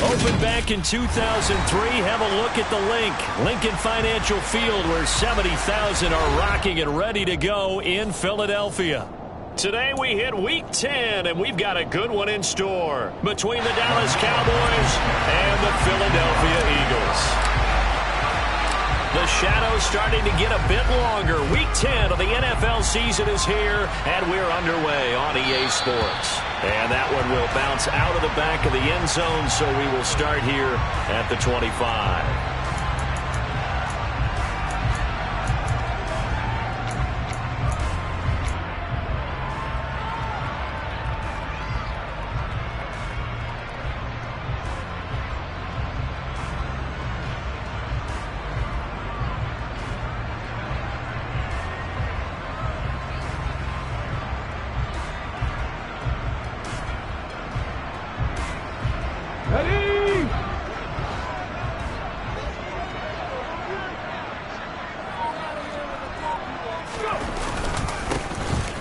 Opened back in 2003. Have a look at the Lincoln Financial Field, where 70,000 are rocking and ready to go in Philadelphia. Today we hit Week 10, and we've got a good one in store between the Dallas Cowboys and the Philadelphia Eagles. The shadow's starting to get a bit longer. Week 10 of the NFL season is here, and we're underway on EA Sports. And that one will bounce out of the back of the end zone, so we will start here at the 25.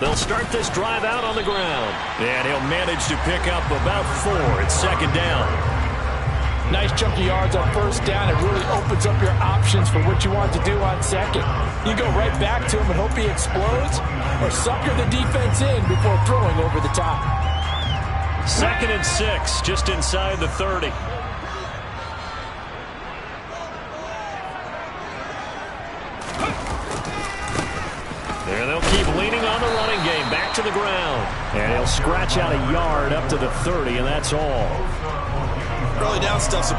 They'll start this drive out on the ground. And he'll manage to pick up about 4. It's second down. Nice chunky yards on first down. It really opens up your options for what you want to do on second. You go right back to him and hope he explodes, or sucker the defense in before throwing over the top. 2nd and 6, just inside the 30. And they'll keep leaning on the running game. Back to the ground. And he'll scratch out a yard up to the 30, and that's all. Early down stuff's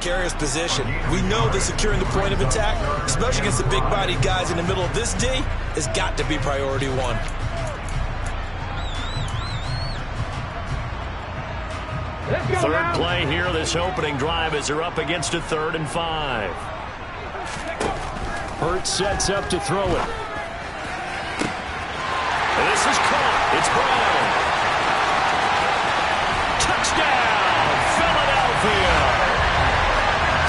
precarious position. We know that securing the point of attack, especially against the big-bodied guys in the middle of this D, has got to be priority one. Third play here, this opening drive, as they're up against a 3rd and 5. Hurts sets up to throw it. This is caught. It's Brown. Touchdown, Philadelphia.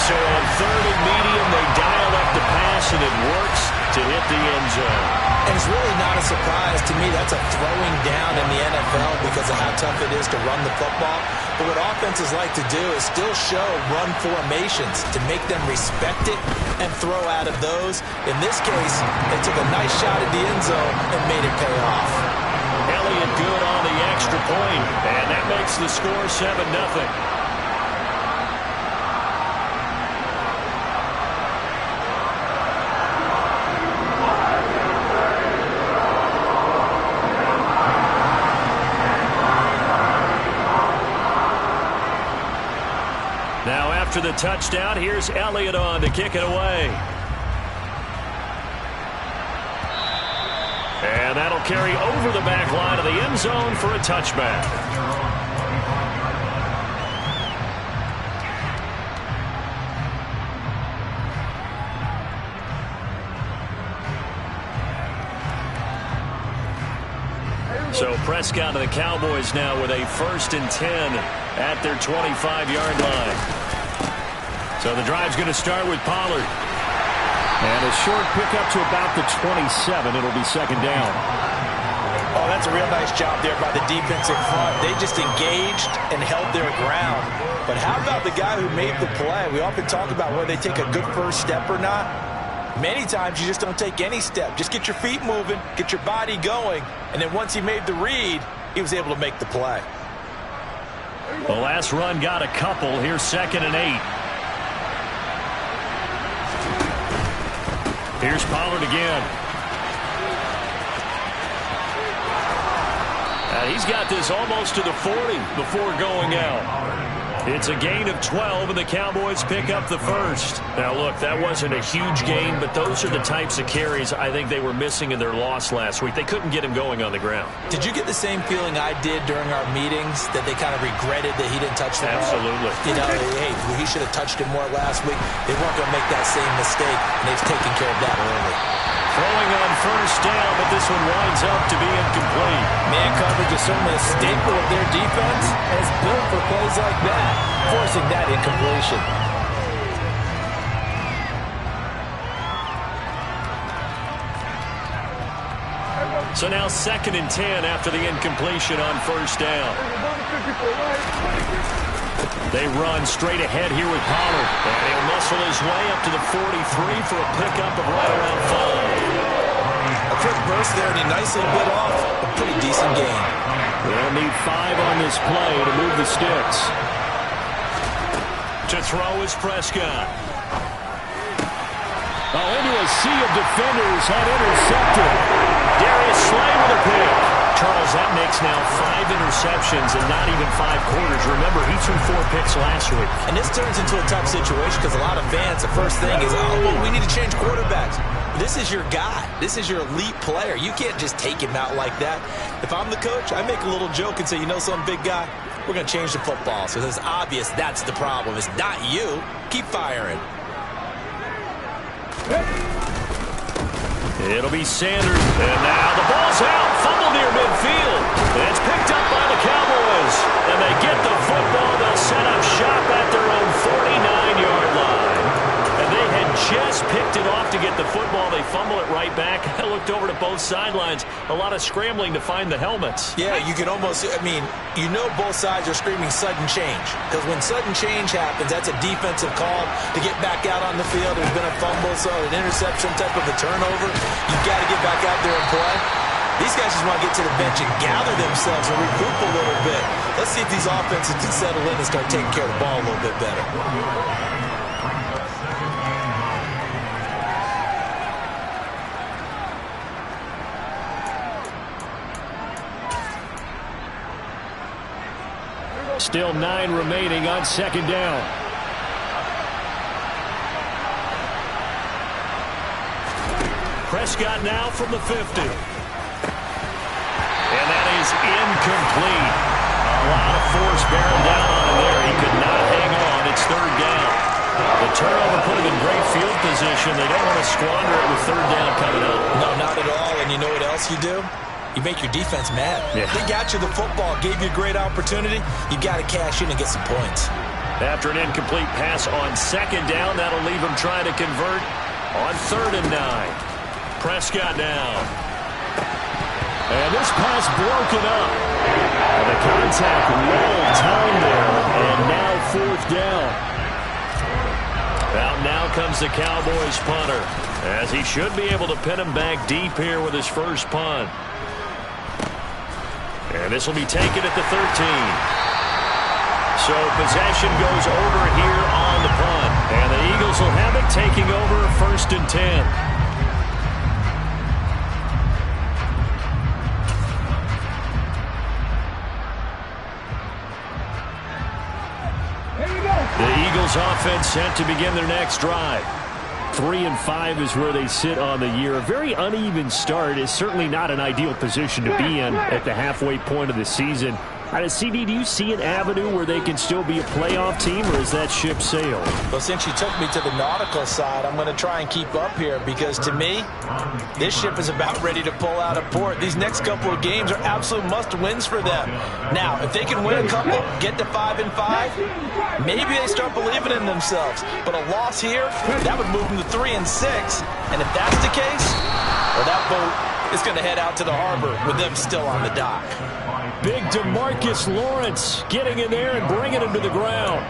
So on 3rd and medium, they dial up the pass, and it works to hit the end zone. And it's really not a surprise to me. That's a throwing down in the NFL because of how tough it is to run the football. But what offenses like to do is still show run formations to make them respect it and throw out of those. In this case, they took a nice shot at the end zone and made it pay off. Elliott good on the extra point, and that makes the score 7-0. Now after the touchdown, here's Elliott on to kick it away. And that'll carry over the back line of the end zone for a touchback. So Prescott and the Cowboys now with a 1st and 10 at their 25-yard line. So the drive's going to start with Pollard. And a short pickup to about the 27. It'll be second down. Oh, that's a real nice job there by the defense in front. They just engaged and held their ground. But how about the guy who made the play? We often talk about whether they take a good first step or not. Many times you just don't take any step. Just get your feet moving, get your body going, and then once he made the read, he was able to make the play. The last run got a couple. Here's 2nd and 8. Here's Pollard again. He's got this almost to the 40 before going out. It's a gain of 12, and the Cowboys pick up the first. Now, look, that wasn't a huge gain, but those are the types of carries I think they were missing in their loss last week. They couldn't get him going on the ground. Did you get the same feeling I did during our meetings, that they kind of regretted that he didn't touch the ball? Absolutely. You know, hey, he should have touched it more last week. They weren't going to make that same mistake, and they've taken care of that early. Throwing on first down, but this one winds up to be incomplete. Man coverage is certainly a staple of their defense, and it's built for plays like that, forcing that incompletion. So now 2nd and 10 after the incompletion on first down. They run straight ahead here with Pollard. And he'll muscle his way up to the 43 for a pickup of right around 5. A quick burst there, and he nicely bit off a pretty decent gain. They'll need 5 on this play to move the sticks. To throw is Prescott. Into a sea of defenders had intercepted. Darius Slay with a pick. Charles, that makes now 5 interceptions in not even 5 quarters. Remember, he threw 4 picks last week. And this turns into a tough situation because a lot of fans, the first thing is, oh, well, we need to change quarterbacks. This is your guy. This is your elite player. You can't just take him out like that. If I'm the coach, I make a little joke and say, you know something, big guy? We're going to change the football. So it's obvious that's the problem. It's not you. Keep firing. It'll be Sanders. And now the ball's out. Fumble near midfield. And it's picked up by the Cowboys. And they get the football. They'll set up shop at their own 49-yard line. And they had just picked it off to get the football. They fumble it right back. I looked over to both sidelines. A lot of scrambling to find the helmets. Yeah, you can almost, I mean, you know both sides are screaming sudden change. Because when sudden change happens, that's a defensive call to get back out on the field. There's been a fumble, so an interception type of a turnover. You've got to get back out there and play. These guys just want to get to the bench and gather themselves and regroup a little bit. Let's see if these offenses can settle in and start taking care of the ball a little bit better. Still 9 remaining on 2nd down. Prescott now from the 50. And that is incomplete. A lot of force bearing down on him there. He could not hang on. It's 3rd down. The turnover put him in great field position. They don't want to squander it with 3rd down coming up. No, not at all. And you know what else you do? You make your defense mad. Yeah. They got you the football, gave you a great opportunity. You got to cash in and get some points. After an incomplete pass on 2nd down, that'll leave him trying to convert on 3rd and 9. Prescott now. And this pass broken up. And the contact well timed there. And now 4th down. Out now comes the Cowboys punter, as he should be able to pin him back deep here with his first punt. And this will be taken at the 13. So possession goes over here on the punt. And the Eagles will have it, taking over 1st and 10. The Eagles offense set to begin their next drive. 3-5 is where they sit on the year. A very uneven start is certainly not an ideal position to be in at the halfway point of the season. CD, do you see an avenue where they can still be a playoff team, or is that ship sailed? Well, since you took me to the nautical side, I'm going to try and keep up here because, to me, this ship is about ready to pull out of port. These next couple of games are absolute must-wins for them. Now, if they can win a couple, get to 5-5, maybe they start believing in themselves. But a loss here, that would move them to 3-6. And if that's the case, well, that boat is going to head out to the harbor with them still on the dock. Big DeMarcus Lawrence getting in there and bringing him to the ground.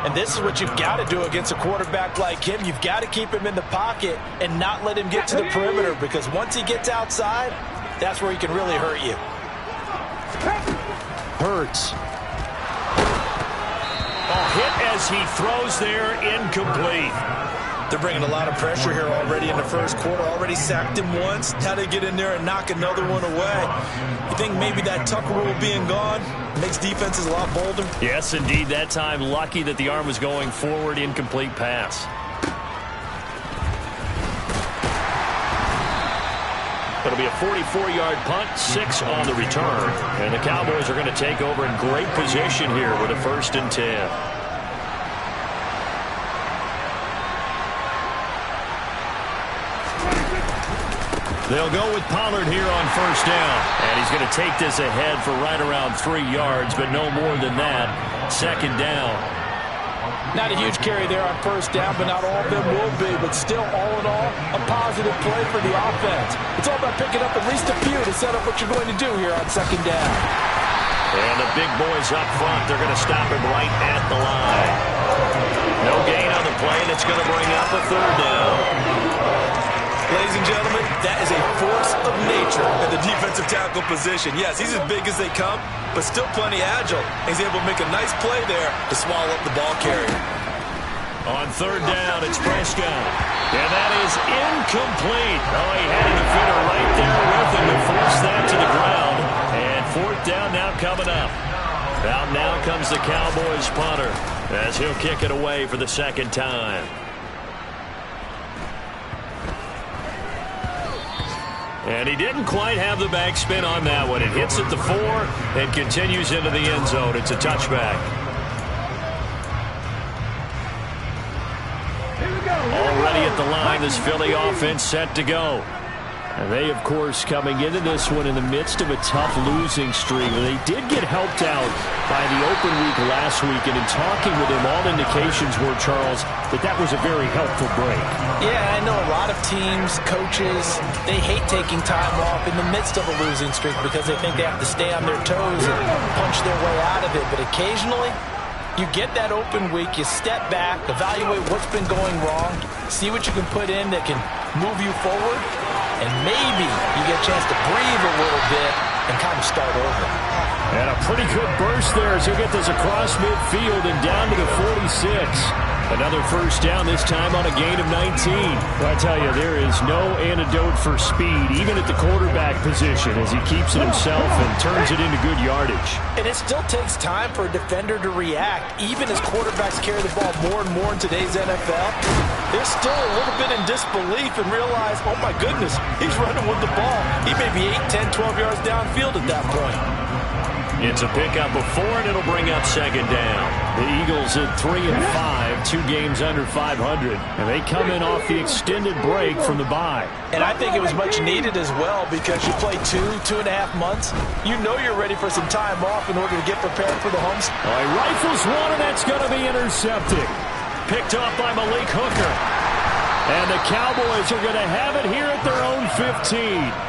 And this is what you've got to do against a quarterback like him. You've got to keep him in the pocket and not let him get to the perimeter, because once he gets outside, that's where he can really hurt you. Hurts. A hit as he throws there, incomplete. They're bringing a lot of pressure here already in the first quarter. Already sacked him once. How they get in there and knock another one away? You think maybe that Tucker rule being gone makes defenses a lot bolder? Yes, indeed. That time, lucky that the arm was going forward. Incomplete pass. It'll be a 44-yard punt, 6 on the return. And the Cowboys are going to take over in great position here with a 1st and 10. They'll go with Pollard here on 1st down. And he's going to take this ahead for right around 3 yards, but no more than that. 2nd down. Not a huge carry there on 1st down, but not all of them will be. But still, all in all, a positive play for the offense. It's all about picking up at least a few to set up what you're going to do here on 2nd down. And the big boys up front, they're going to stop him right at the line. No gain on the play, and it's going to bring up a 3rd down. Ladies and gentlemen, that is a force of nature at the defensive tackle position. Yes, he's as big as they come, but still plenty agile. He's able to make a nice play there to swallow up the ball carrier. On 3rd down, it's Prescott. And that is incomplete. Oh, he had a defender right there with him to force that to the ground. And 4th down now coming up. Now comes the Cowboys punter as he'll kick it away for the 2nd time. And he didn't quite have the backspin on that one. It hits at the 4 and continues into the end zone. It's a touchback. Already at the line, this Philly offense set to go. And they, of course, coming into this one in the midst of a tough losing streak. They did get helped out by the open week last week. And in talking with him, all indications were, Charles, that was a very helpful break. Yeah, I know a lot of teams, coaches, they hate taking time off in the midst of a losing streak because they think they have to stay on their toes and punch their way out of it. But occasionally, you get that open week, you step back, evaluate what's been going wrong, see what you can put in that can move you forward, and maybe you get a chance to breathe a little bit and kind of start over. And a pretty good burst there as he'll get this across midfield and down to the 46. Another 1st down, this time on a gain of 19. Well, I tell you, there is no antidote for speed, even at the quarterback position, as he keeps it himself and turns it into good yardage. And it still takes time for a defender to react, even as quarterbacks carry the ball more and more in today's NFL. They're still a little bit in disbelief and realize, oh my goodness, he's running with the ball. He may be 8, 10, 12 yards downfield at that point. It's a pickup of 4, and it'll bring up 2nd down. The Eagles at 3 and 5, 2 games under 500, and they come in off the extended break from the bye. And I think it was much needed as well because you play 2.5 months. You know you're ready for some time off in order to get prepared for the homes. All right, rifles one, and that's going to be intercepted. Picked off by Malik Hooker. And the Cowboys are going to have it here at their own 15.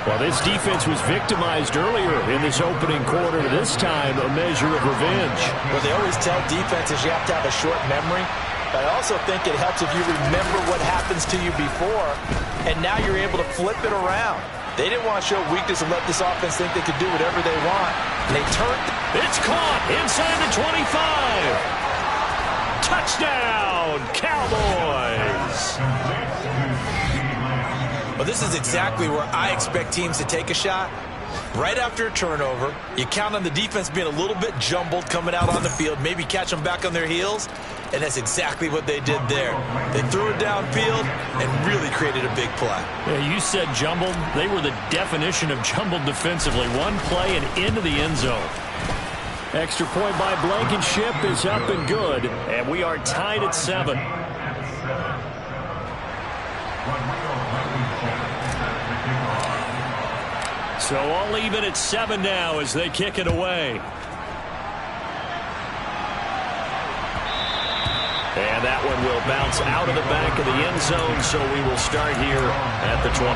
Well, this defense was victimized earlier in this opening quarter. This time, a measure of revenge. Well, they always tell defenses you have to have a short memory. But I also think it helps if you remember what happens to you before, and now you're able to flip it around. They didn't want to show weakness and let this offense think they could do whatever they want. And they turned. It's caught inside the 25. Touchdown, Cowboys. Well, this is exactly where I expect teams to take a shot. Right after a turnover, you count on the defense being a little bit jumbled coming out on the field, maybe catch them back on their heels, and that's exactly what they did there. They threw it downfield and really created a big play. Yeah, you said jumbled. They were the definition of jumbled defensively. One play and into the end zone. Extra point by Blankenship is up and good, and we are tied at 7. So all even at 7 now as they kick it away. And that one will bounce out of the back of the end zone, so we will start here at the 25.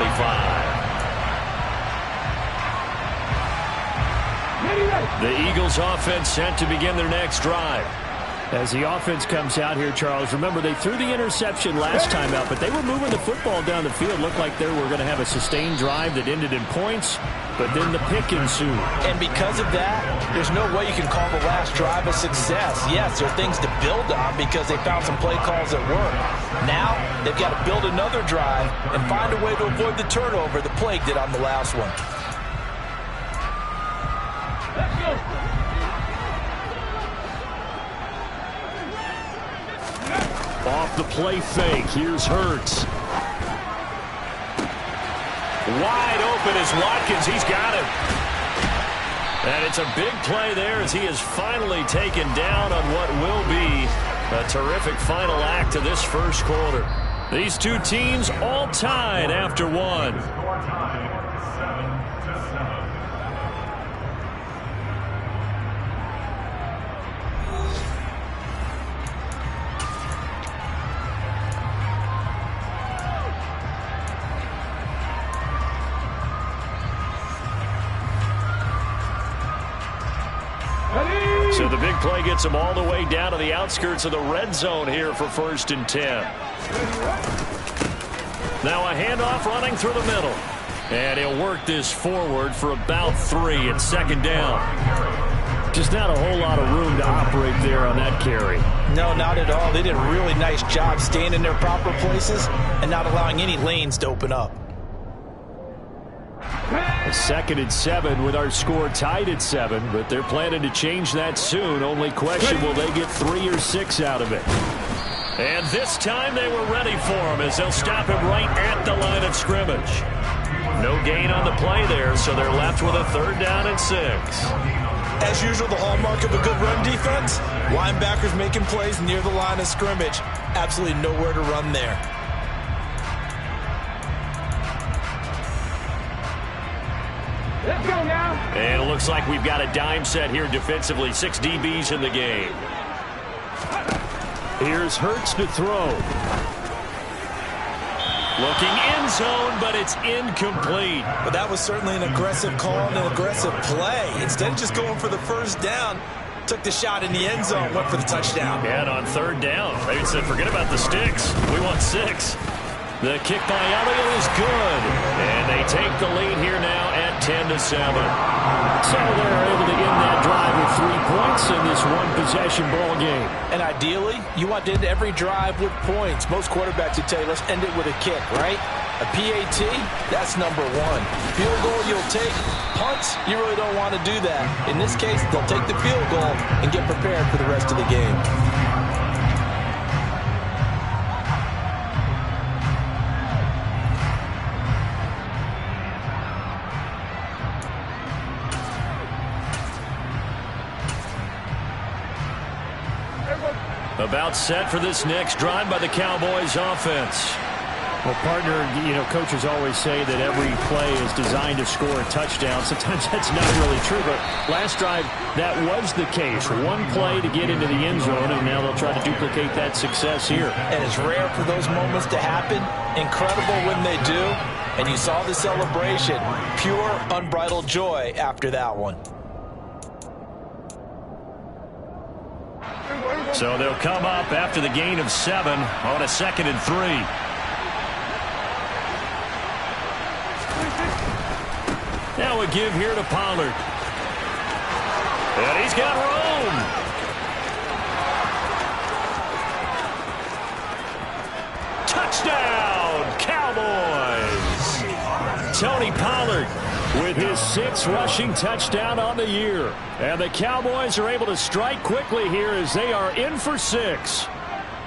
The Eagles offense set to begin their next drive. As the offense comes out here, Charles, remember they threw the interception last time out, but they were moving the football down the field. Looked like they were going to have a sustained drive that ended in points, but then the pick ensued. And because of that, there's no way you can call the last drive a success. Yes, there are things to build on because they found some play calls that work. Now, they've got to build another drive and find a way to avoid the turnover the Plague did on the last one. Let's go. Off the play fake, here's Hurts. Wide open is Watkins, he's got him. And it's a big play there as he is finally taken down on what will be a terrific final act of this first quarter. These two teams all tied after one. So the big play gets him all the way down to the outskirts of the red zone here for 1st and 10. Now a handoff running through the middle. And he'll work this forward for about 3 at 2nd down. Just not a whole lot of room to operate there on that carry. No, not at all. They did a really nice job staying in their proper places and not allowing any lanes to open up. A 2nd and 7 with our score tied at 7, but they're planning to change that soon. Only question, will they get 3 or 6 out of it? And this time they were ready for him as they'll stop him right at the line of scrimmage. No gain on the play there, so they're left with a 3rd down and 6. As usual, the hallmark of a good run defense, linebackers making plays near the line of scrimmage. Absolutely nowhere to run there. Let's go now. And it looks like we've got a dime set here defensively. 6 DBs in the game. Here's Hurts to throw. Looking end zone, but it's incomplete. But that was certainly an aggressive call and an aggressive play. Instead of just going for the 1st down, took the shot in the end zone, went for the touchdown. And on 3rd down, they said, forget about the sticks. We want 6. The kick by Elliott is good. And they take the lead here now at 10-7. So they're able to end that drive with 3 points in this one-possession ball game. And ideally, you want to end every drive with points. Most quarterbacks would tell you, let's end it with a kick, right? A PAT, that's number 1. Field goal you'll take. Punts, you really don't want to do that. In this case, they'll take the field goal and get prepared for the rest of the game. About set for this next drive by the Cowboys offense. Well, partner, coaches always say that every play is designed to score a touchdown. Sometimes that's not really true, but last drive, that was the case. 1 play to get into the end zone, and now they'll try to duplicate that success here. And it's rare for those moments to happen. Incredible when they do. And you saw the celebration. Pure, unbridled joy after that one. So they'll come up after the gain of 7 on a 2nd and 3. Now a give here to Pollard. And he's got room. Touchdown, Cowboys. Tony Pollard with his 6th rushing touchdown on the year. And the Cowboys are able to strike quickly here as they are in for 6.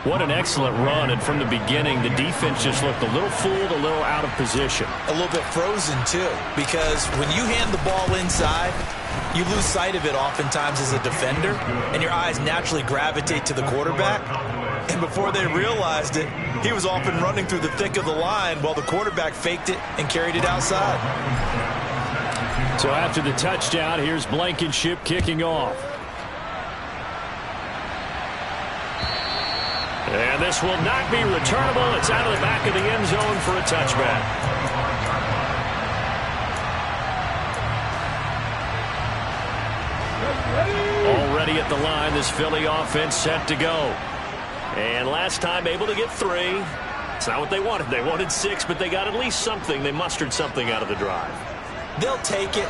What an excellent run, and from the beginning, the defense just looked a little fooled, a little out of position. A little bit frozen, too, because when you hand the ball inside, you lose sight of it oftentimes as a defender, and your eyes naturally gravitate to the quarterback. And before they realized it, he was off and running through the thick of the line while the quarterback faked it and carried it outside. So after the touchdown, here's Blankenship kicking off. And this will not be returnable. It's out of the back of the end zone for a touchback. Already at at the line. This Philly offense set to go. And last time able to get 3. It's not what they wanted. They wanted 6, but they got at least something. They mustered something out of the drive. They'll take it.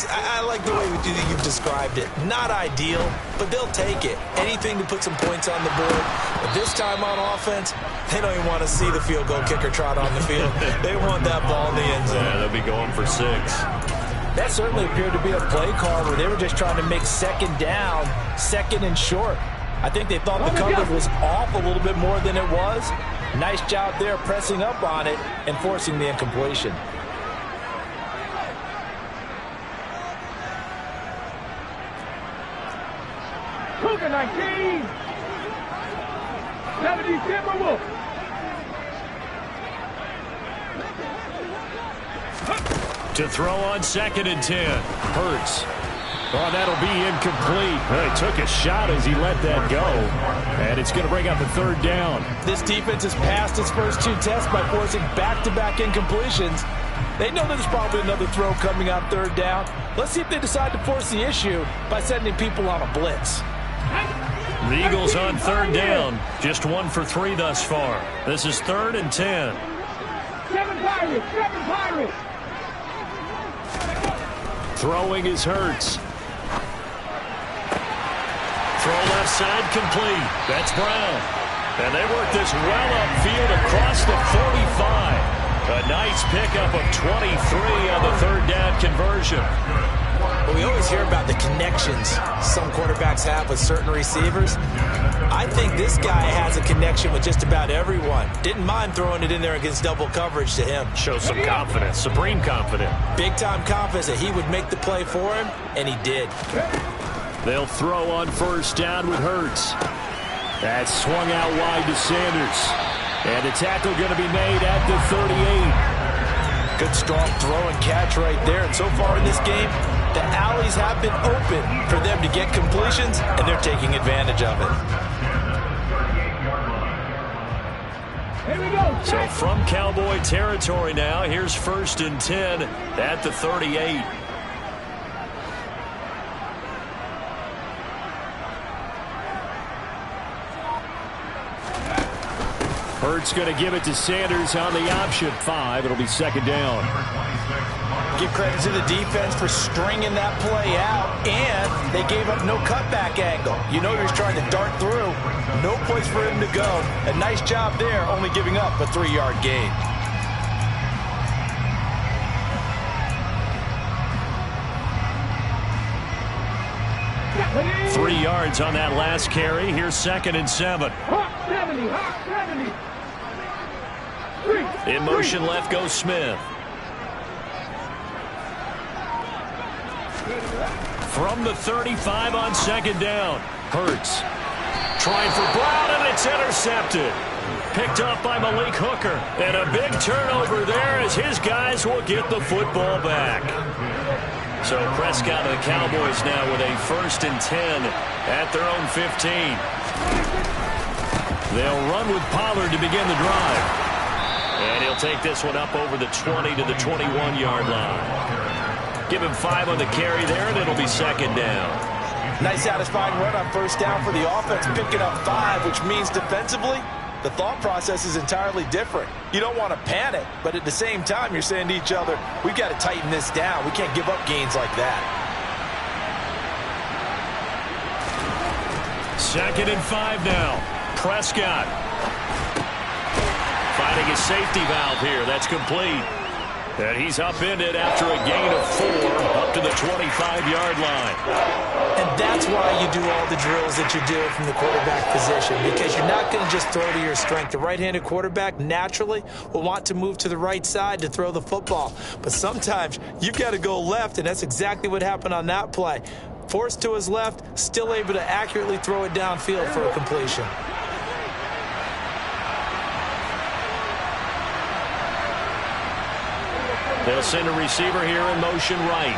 I like the way you've described it. Not ideal, but they'll take it. Anything to put some points on the board. But this time on offense, they don't even want to see the field goal kicker trot on the field. They want that ball in the end zone. Yeah, they'll be going for 6. That certainly appeared to be a play call where they were just trying to make second down, second and short. I think they thought the coverage was off a little bit more than it was. Nice job there pressing up on it and forcing the incompletion. Cougar 19. 70 Timberwolves. To throw on 2nd and 10. Hurts. Oh, that'll be incomplete. Well, he took a shot as he let that go. And it's going to bring up a 3rd down. This defense has passed its first 2 tests by forcing back-to-back incompletions. They know there's probably another throw coming on 3rd down. Let's see if they decide to force the issue by sending people on a blitz. The Eagles on 3rd down. Just 1 for 3 thus far. This is 3rd and 10. 7 Pirates. 7 Pirates. Throwing is Hurts. Throw left side complete. That's Brown. And they work this well upfield across the 45. A nice pickup of 23 on the 3rd down conversion. Well, we always hear about the connections some quarterbacks have with certain receivers. I think this guy has a connection with just about everyone. Didn't mind throwing it in there against double coverage to him. Shows some confidence, supreme confidence. Big-time confidence that he would make the play for him, and he did. They'll throw on 1st down with Hurts. That's swung out wide to Sanders. And the tackle going to be made at the 38. Good strong throw and catch right there. And so far in this game, the alleys have been open for them to get completions, and they're taking advantage of it. Here we go. So from Cowboy territory now, here's 1st and 10 at the 38. Hurts going to give it to Sanders on the option. 5. It'll be 2nd down. Give credit to the defense for stringing that play out, and they gave up no cutback angle. You know he was trying to dart through. No place for him to go. A nice job there, only giving up a 3-yard gain. Hawk 3 yards on that last carry. Here's 2nd and 7. Hawk 70. Hawk 70. In motion left goes Smith. From the 35 on 2nd down. Hurts. Trying for Brown, and it's intercepted. Picked up by Malik Hooker. And a big turnover there as his guys will get the football back. So Prescott and the Cowboys now with a 1st and 10 at their own 15. They'll run with Pollard to begin the drive. And he'll take this one up over the 20 to the 21-yard line. Give him 5 on the carry there, and it'll be 2nd down. Nice satisfying run on 1st down for the offense, picking up 5, which means defensively, the thought process is entirely different. You don't want to panic, but at the same time, you're saying to each other, we've got to tighten this down. We can't give up gains like that. 2nd and 5 now. Prescott. Finding a safety valve here. That's complete. And he's upended after a gain of 4 up to the 25-yard line. And that's why you do all the drills that you do from the quarterback position, because you're not going to just throw to your strength. The right-handed quarterback naturally will want to move to the right side to throw the football. But sometimes you've got to go left, and that's exactly what happened on that play. Forced to his left, still able to accurately throw it downfield for a completion. They'll send a receiver here in motion right.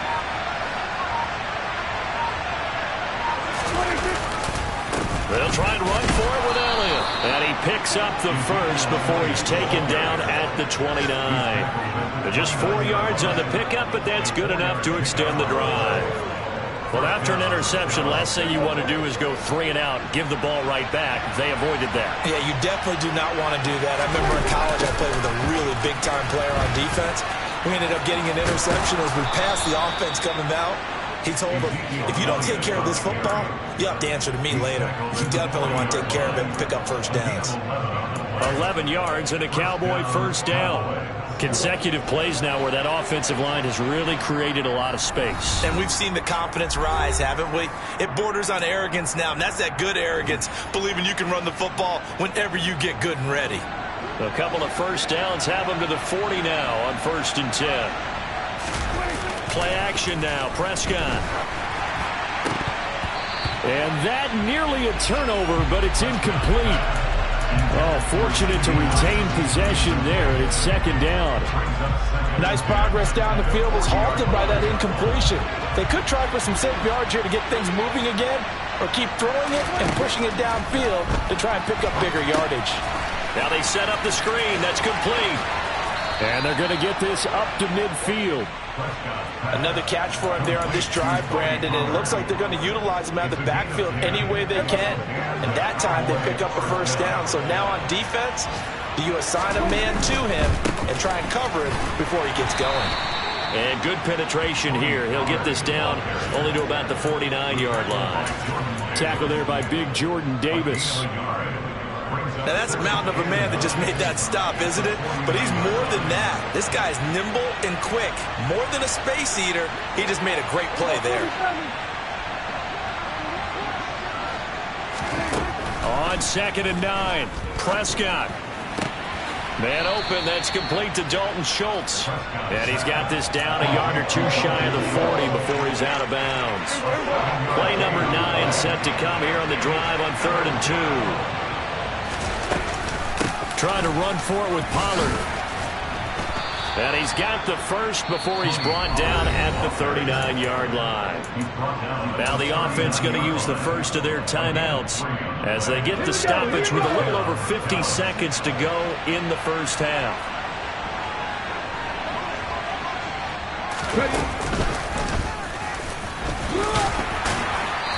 They'll try and run for it with Elliott. And he picks up the first before he's taken down at the 29. Just 4 yards on the pickup, but that's good enough to extend the drive. Well, after an interception, last thing you want to do is go 3 and out, give the ball right back. They avoided that. Yeah, you definitely do not want to do that. I remember in college I played with a really big-time player on defense. We ended up getting an interception as we passed the offense coming out. He told him, if you don't take care of this football, you have to answer to me later. You definitely want to take care of it and pick up first downs. 11 yards and a Cowboy first down. Consecutive plays now where that offensive line has really created a lot of space. And we've seen the confidence rise, haven't we? It borders on arrogance now, and that's that good arrogance, believing you can run the football whenever you get good and ready. A couple of first downs have them to the 40 now on 1st and 10. Play action now, Prescott. And that nearly a turnover, but it's incomplete. Oh, fortunate to retain possession there, and it's 2nd down. Nice progress down the field was halted by that incompletion. They could try for some safe yards here to get things moving again, or keep throwing it and pushing it downfield to try and pick up bigger yardage. Now they set up the screen. That's complete. And they're going to get this up to midfield. Another catch for him there on this drive, Brandon, and it looks like they're going to utilize him out of the backfield any way they can. And that time they pick up a first down. So now on defense, do you assign a man to him and try and cover him before he gets going? And good penetration here. He'll get this down only to about the 49-yard line. Tackle there by big Jordan Davis. Now, that's a mountain of a man that just made that stop, isn't it? But he's more than that. This guy's nimble and quick. More than a space eater, he just made a great play there. On 2nd and 9, Prescott. Man open, that's complete to Dalton Schultz. And he's got this down a yard or two shy of the 40 before he's out of bounds. Play number 9 set to come here on the drive on 3rd and 2. Trying to run for it with Pollard. And he's got the first before he's brought down at the 39-yard line. Now the offense going to use the first of their timeouts as they get the stoppage with a little over 50 seconds to go in the first half.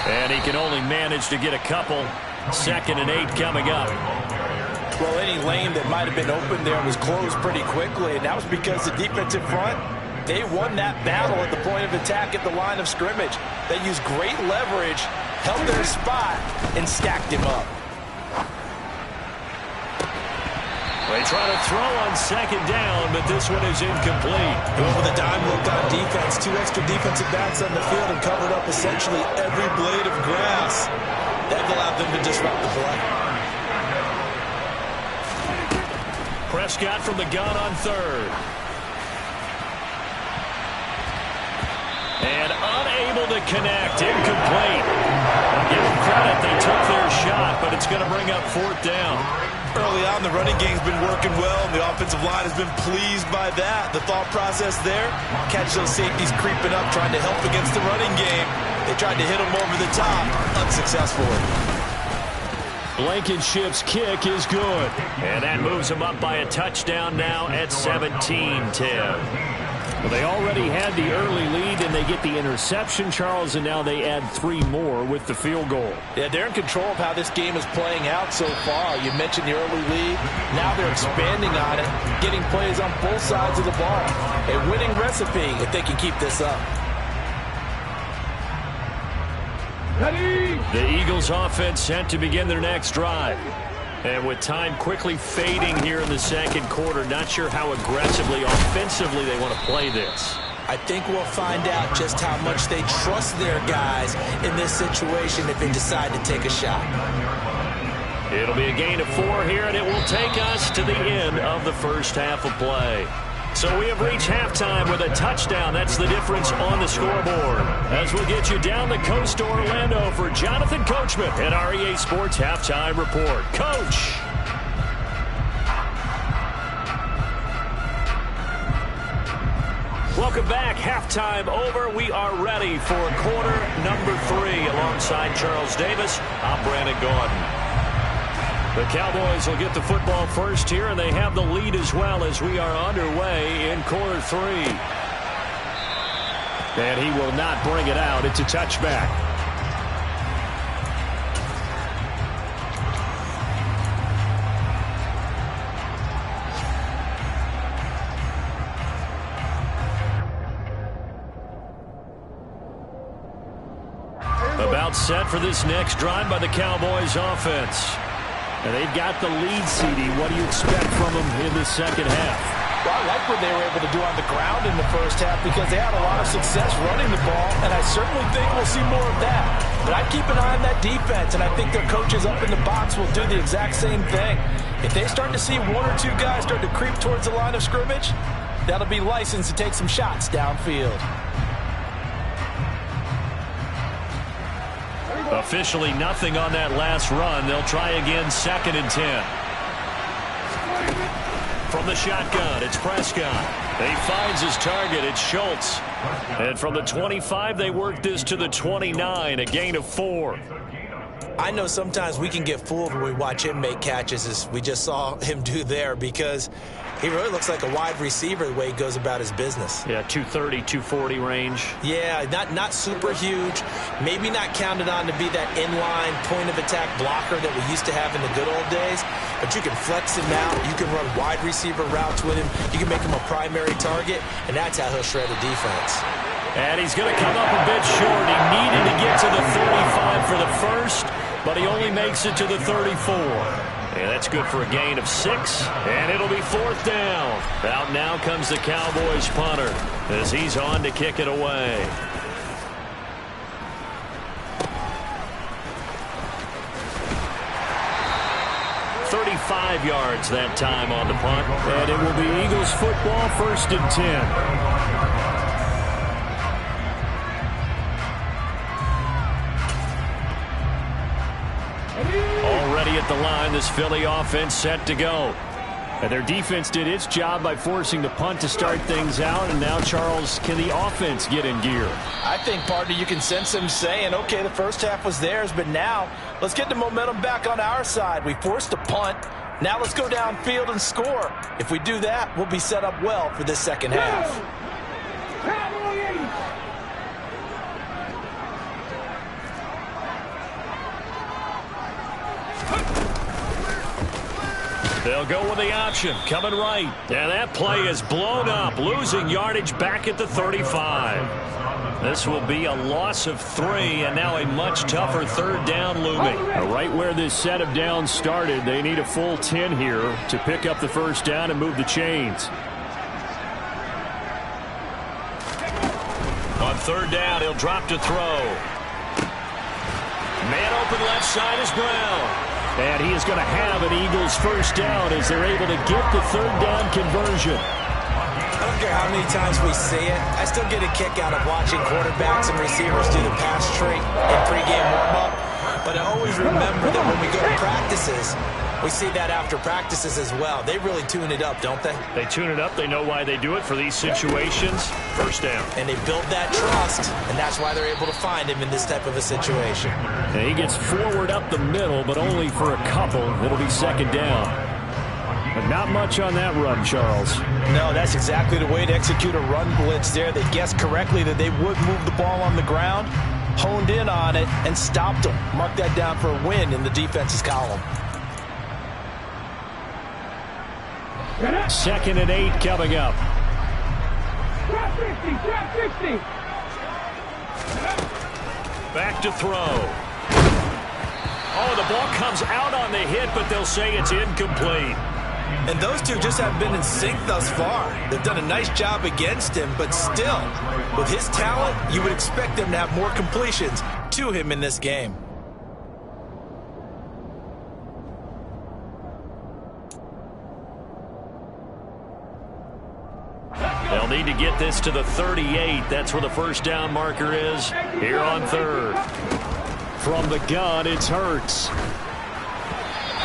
And he can only manage to get a couple. 2nd and 8 coming up. Well, any lane that might have been open there was closed pretty quickly, and that was because the defensive front, they won that battle at the point of attack at the line of scrimmage. They used great leverage, held their spot, and stacked him up. They try to throw on 2nd down, but this one is incomplete. Going with a dime look on defense. 2 extra defensive backs on the field and covered up essentially every blade of grass. That allowed them to disrupt the play. Prescott from the gun on 3rd. And unable to connect. Incomplete. I'll give them credit. They took their shot, but it's going to bring up 4th down. Early on, the running game's been working well, and the offensive line has been pleased by that. The thought process there, catch those safeties creeping up, trying to help against the running game. They tried to hit them over the top, unsuccessfully. Blankenship's kick is good. And that moves them up by a touchdown now at 17-10. Well, they already had the early lead, and they get the interception, Charles, and now they add 3 more with the field goal. Yeah, they're in control of how this game is playing out so far. You mentioned the early lead. Now they're expanding on it, getting plays on both sides of the ball. A winning recipe if they can keep this up. The Eagles offense set to begin their next drive. And with time quickly fading here in the 2nd quarter, not sure how aggressively, offensively they want to play this. I think we'll find out just how much they trust their guys in this situation if they decide to take a shot. It'll be a gain of 4 here, and it will take us to the end of the first half of play. So we have reached halftime with a touchdown. That's the difference on the scoreboard. As we'll get you down the coast to Orlando for Jonathan Coachman at our EA Sports Halftime Report. Coach. Welcome back. Halftime over. We are ready for quarter number 3 alongside Charles Davis. I'm Brandon Gaudin. The Cowboys will get the football first here, and they have the lead as well as we are underway in quarter 3. And he will not bring it out. It's a touchback. About set for this next drive by the Cowboys offense. And they've got the lead, CD. What do you expect from them in the second half? Well, I like what they were able to do on the ground in the first half because they had a lot of success running the ball, and I certainly think we'll see more of that. But I'd keep an eye on that defense, and I think their coaches up in the box will do the exact same thing. If they start to see one or two guys start to creep towards the line of scrimmage, that'll be licensed to take some shots downfield. Officially nothing on that last run. They'll try again, 2nd and 10. From the shotgun, it's Prescott. He finds his target. It's Schultz. And from the 25, they work this to the 29, a gain of 4. I know sometimes we can get fooled when we watch him make catches, as we just saw him do there, because he really looks like a wide receiver the way he goes about his business. Yeah, 230, 240 range. Yeah, not super huge. Maybe not counted on to be that inline point-of-attack blocker that we used to have in the good old days. But you can flex him out. You can run wide receiver routes with him. You can make him a primary target, and that's how he'll shred a defense. And he's going to come up a bit short. He needed to get to the 35 for the first, but he only makes it to the 34. And that's good for a gain of 6, and it'll be 4th down. Out now comes the Cowboys punter as he's on to kick it away. Yards that time on the punt, and it will be Eagles football, 1st and 10. Already at the line, this Philly offense set to go. And their defense did its job by forcing the punt to start things out. And now, Charles, can the offense get in gear? I think, partner, you can sense them saying, okay, the first half was theirs, but now let's get the momentum back on our side. We forced a punt. Now let's go downfield and score. If we do that, we'll be set up well for this second half. They'll go with the option, coming right. And that play is blown up, losing yardage back at the 35. This will be a loss of 3, and now a much tougher 3rd down looming. Right where this set of downs started, they need a full 10 here to pick up the 1st down and move the chains. On 3rd down, he'll drop to throw. Man open left side is Brown. And he is going to have an Eagles 1st down as they're able to get the 3rd down conversion. I don't care how many times we see it. I still get a kick out of watching quarterbacks and receivers do the pass trick in pregame warm-up. But I always remember that when we go to practices, we see that after practices as well. They really tune it up, don't they? They tune it up. They know why they do it for these situations. 1st down. And they build that trust, and that's why they're able to find him in this type of a situation. And he gets forward up the middle, but only for a couple. It'll be 2nd down. But not much on that run, Charles. No, that's exactly the way to execute a run blitz there. They guessed correctly that they would move the ball on the ground, honed in on it, and stopped them. Mark that down for a win in the defense's column. 2nd and 8 coming up. Drop 50, drop 50. Back to throw. Oh, the ball comes out on the hit, but they'll say it's incomplete. And those two just haven't been in sync thus far. They've done a nice job against him, but still, with his talent, you would expect them to have more completions to him in this game. They'll need to get this to the 38. That's where the 1st down marker is here on 3rd. From the gun, it's Hurts.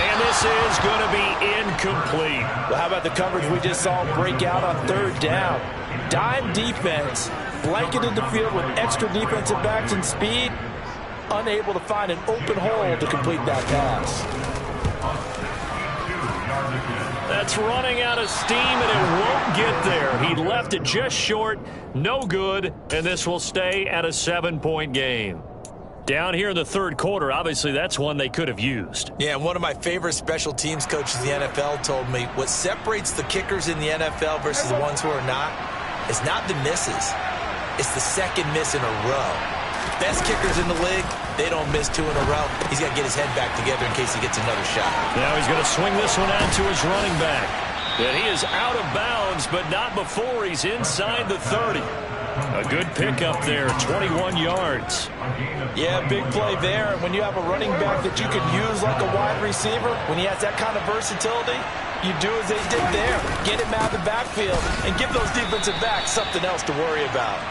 And this is going to be incomplete. Well, how about the coverage we just saw break out on 3rd down? Dime defense, blanketed the field with extra defensive backs and speed, unable to find an open hole to complete that pass. That's running out of steam, and it won't get there. He left it just short, no good, and this will stay at a 7-point game. Down here in the third quarter, obviously that's one they could have used. Yeah, one of my favorite special teams coaches in the NFL told me what separates the kickers in the NFL versus the ones who are not is not the misses. It's the second miss in a row. Best kickers in the league, they don't miss 2 in a row. He's got to get his head back together in case he gets another shot. Now he's going to swing this one out to his running back. And he is out of bounds, but not before he's inside the 30. A good pickup there, 21 yards. Yeah, big play there. And when you have a running back that you can use like a wide receiver, when he has that kind of versatility, you do as they did there. Get him out of the backfield and give those defensive backs something else to worry about.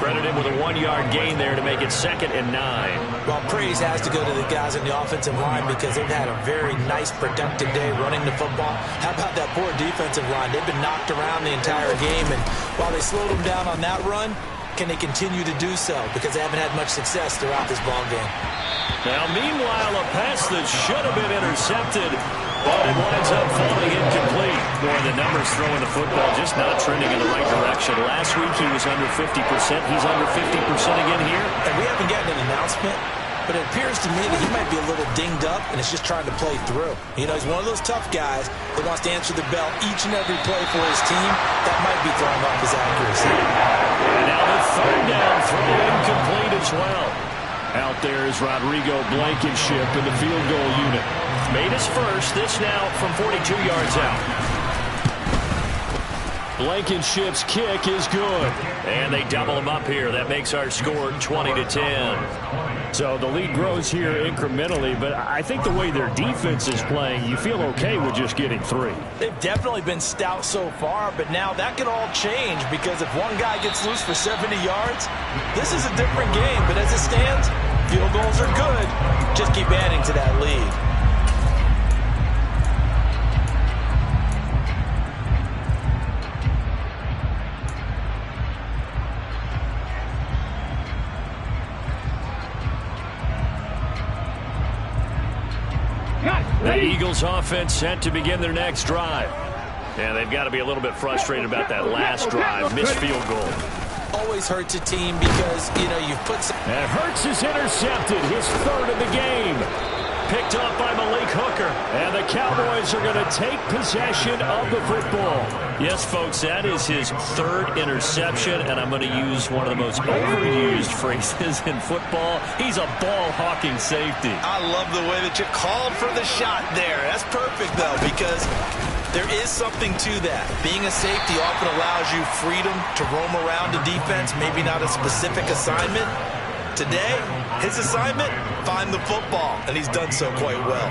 Credit him with a 1-yard gain there to make it 2nd and 9. Well, praise has to go to the guys on the offensive line because they've had a very nice, productive day running the football. How about that poor defensive line? They've been knocked around the entire game, and while they slowed them down on that run, can they continue to do so? Because they haven't had much success throughout this ball game. Now, meanwhile, a pass that should have been intercepted, but it winds up falling incomplete. Boy, the numbers throwing the football just not trending in the right direction. Last week he was under 50%. He's under 50% again here. And we haven't gotten an announcement, but it appears to me that he might be a little dinged up and is just trying to play through. You know, he's one of those tough guys that wants to answer the bell each and every play for his team. That might be throwing off his accuracy. And now the 3rd down throw incomplete as well. Out there is Rodrigo Blankenship in the field goal unit. Made his first. This now from 42 yards out. Blankenship's kick is good. And they double him up here. That makes our score 20-10. So the lead grows here incrementally, but I think the way their defense is playing, you feel okay with just getting 3. They've definitely been stout so far, but now that could all change because if one guy gets loose for 70 yards, this is a different game. But as it stands, field goals are good. Just keep adding to that lead. The Eagles offense set to begin their next drive. And they've got to be a little bit frustrated about that last drive. Missed field goal. Always hurts a team because, you know, you've put some... And Hurts is intercepted. His 3rd of the game. Picked up by Malik Hooker. And the Cowboys are going to take possession of the football. Yes, folks, that is his 3rd interception. And I'm going to use one of the most overused phrases in football. He's a ball-hawking safety. I love the way that you called for the shot there. That's perfect, though, because there is something to that. Being a safety often allows you freedom to roam around the defense, maybe not a specific assignment. Today, his assignment, find the football, and he's done so quite well.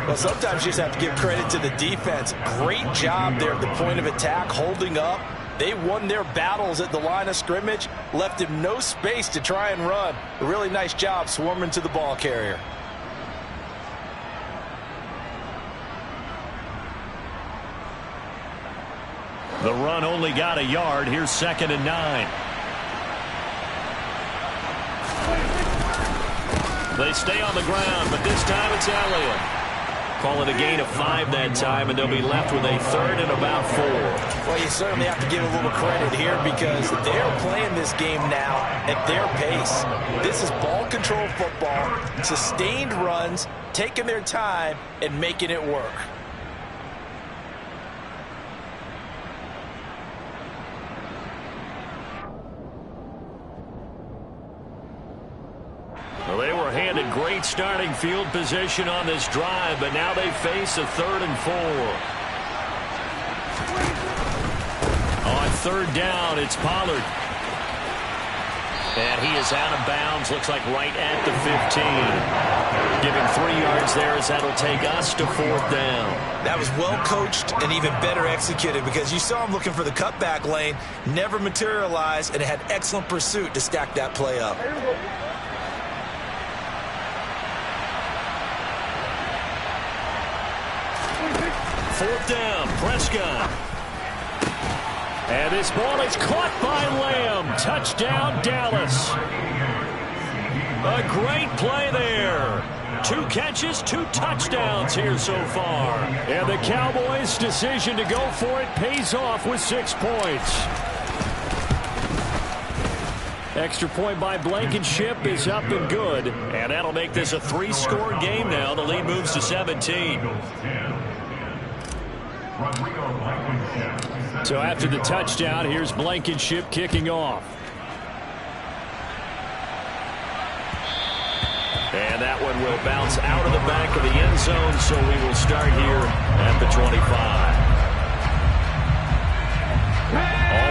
Well, sometimes you just have to give credit to the defense. Great job there at the point of attack, holding up. They won their battles at the line of scrimmage, left him no space to try and run. A really nice job swarming to the ball carrier. The run only got a yard. Here's 2nd and 9. They stay on the ground, but this time it's Elliott. Call it a gain of 5 that time, and they'll be left with a 3rd and about 4. Well, you certainly have to give a little credit here because they're playing this game now at their pace. This is ball control football, sustained runs, taking their time, and making it work. Well, they were handed great starting field position on this drive, but now they face a 3rd and 4. On 3rd down, it's Pollard. And he is out of bounds, looks like right at the 15. Give him 3 yards there as that'll take us to 4th down. That was well coached and even better executed because you saw him looking for the cutback lane, never materialized, and had excellent pursuit to stack that play up. Fourth down, Prescott. And this ball is caught by Lamb. Touchdown, Dallas. A great play there. 2 catches, 2 touchdowns here so far. And the Cowboys' decision to go for it pays off with 6 points. Extra point by Blankenship is up and good. And that'll make this a 3-score game now. The lead moves to 17. So after the touchdown, here's Blankenship kicking off. And that one will bounce out of the back of the end zone, so we will start here at the 25.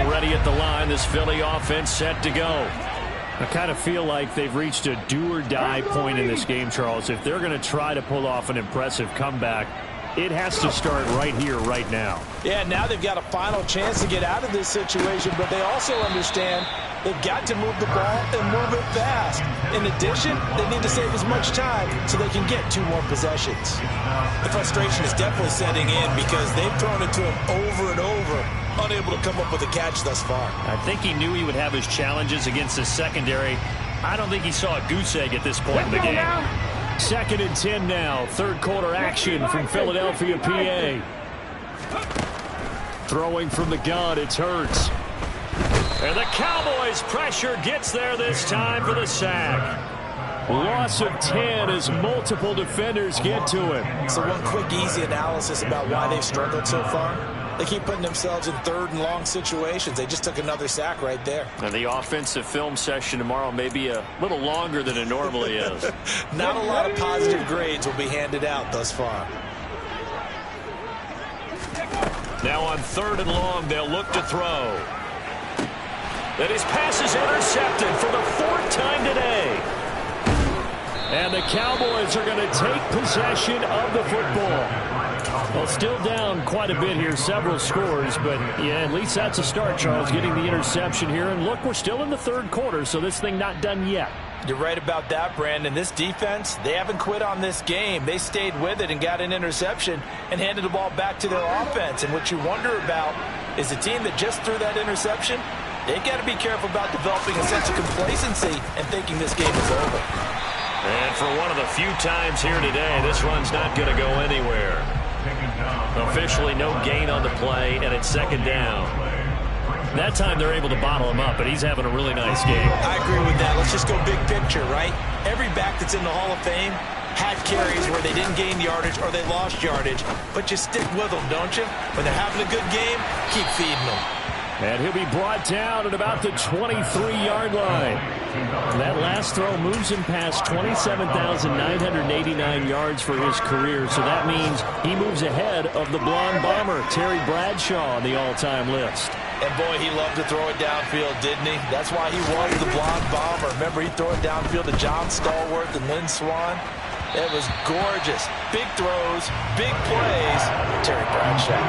Already at the line, this Philly offense set to go. I kind of feel like they've reached a do-or-die point in this game, Charles. If they're going to try to pull off an impressive comeback, it has to start right here, right now. Yeah, now they've got a final chance to get out of this situation, but they also understand they've got to move the ball and move it fast. In addition, they need to save as much time so they can get 2 more possessions. The frustration is definitely setting in because they've thrown it to him over and over, unable to come up with a catch thus far. I think he knew he would have his challenges against the secondary. I don't think he saw a goose egg at this point in the game. 2nd and 10 now. 3rd quarter action from Philadelphia, PA. Throwing from the gun, it's Hurts. And the Cowboys' pressure gets there this time for the sack. Loss of 10 as multiple defenders get to him. So one quick, easy analysis about why they've struggled so far. They keep putting themselves in 3rd and long situations. They just took another sack right there. And the offensive film session tomorrow may be a little longer than it normally is. Not a lot of positive grades will be handed out thus far. Now on 3rd and long, they'll look to throw. And his pass is intercepted for the 4th time today. And the Cowboys are going to take possession of the football. Well, still down quite a bit here, several scores, but yeah, at least that's a start, Charles, getting the interception here. And look, we're still in the 3rd quarter, so this thing not done yet. You're right about that, Brandon. This defense, they haven't quit on this game. They stayed with it and got an interception and handed the ball back to their offense. And what you wonder about is the team that just threw that interception, they've got to be careful about developing a sense of complacency and thinking this game is over. And for one of the few times here today, this run's not going to go anywhere. Officially no gain on the play, and it's 2nd down. That time they're able to bottle him up, but he's having a really nice game. I agree with that. Let's just go big picture, right? Every back that's in the Hall of Fame had carries where they didn't gain yardage or they lost yardage, but you stick with them, don't you? When they're having a good game, keep feeding them. And he'll be brought down at about the 23-yard line. That last throw moves him past 27,989 yards for his career, so that means he moves ahead of the blonde bomber, Terry Bradshaw, on the all-time list. And boy, he loved to throw it downfield, didn't he? That's why he was the blonde bomber. Remember, he threw it downfield to John Stallworth and Lynn Swann. It was gorgeous. Big throws, big plays. Terry Bradshaw.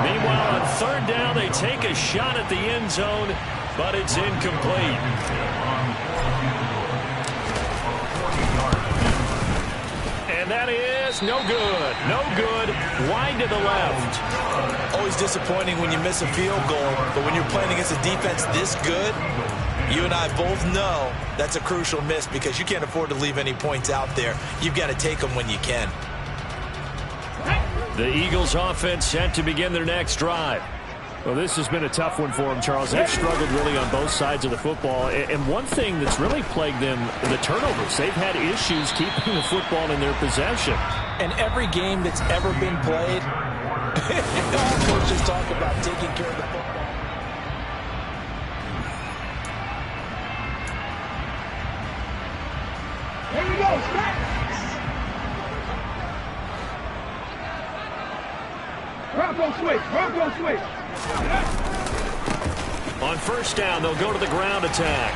Meanwhile, on 3rd down, they take a shot at the end zone, but it's incomplete. And that is no good. No good. Wide to the left. Always disappointing when you miss a field goal, but when you're playing against a defense this good, you and I both know that's a crucial miss because you can't afford to leave any points out there. You've got to take them when you can. The Eagles offense set to begin their next drive. Well, this has been a tough one for them, Charles. They've struggled really on both sides of the football. And one thing that's really plagued them, the turnovers. They've had issues keeping the football in their possession. And every game that's ever been played, coaches talk about taking care of the football. Here we go, snap! Bronco switch, Bronco switch. On 1st down, they'll go to the ground attack.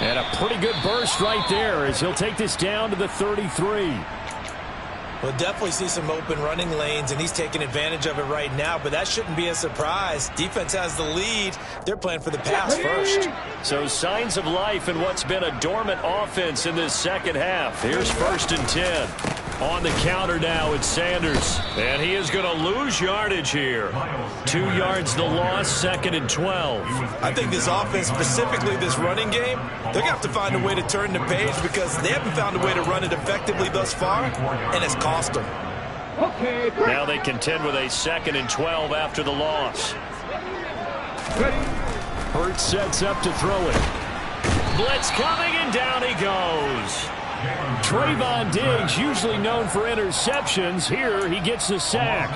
And a pretty good burst right there as he'll take this down to the 33. We'll definitely see some open running lanes, and he's taking advantage of it right now, but that shouldn't be a surprise. Defense has the lead. They're playing for the pass first. So signs of life in what's been a dormant offense in this 2nd half. Here's 1st and 10. On the counter now, it's Sanders. And he is going to lose yardage here. 2 yards the loss, 2nd and 12. I think this offense, specifically this running game, they're going to have to find a way to turn the page because they haven't found a way to run it effectively thus far, and it's cost them. Okay. Now they contend with a 2nd and 12 after the loss. Hurts sets up to throw it. Blitz coming, and down he goes. Trayvon Diggs, usually known for interceptions. Here, he gets the sack.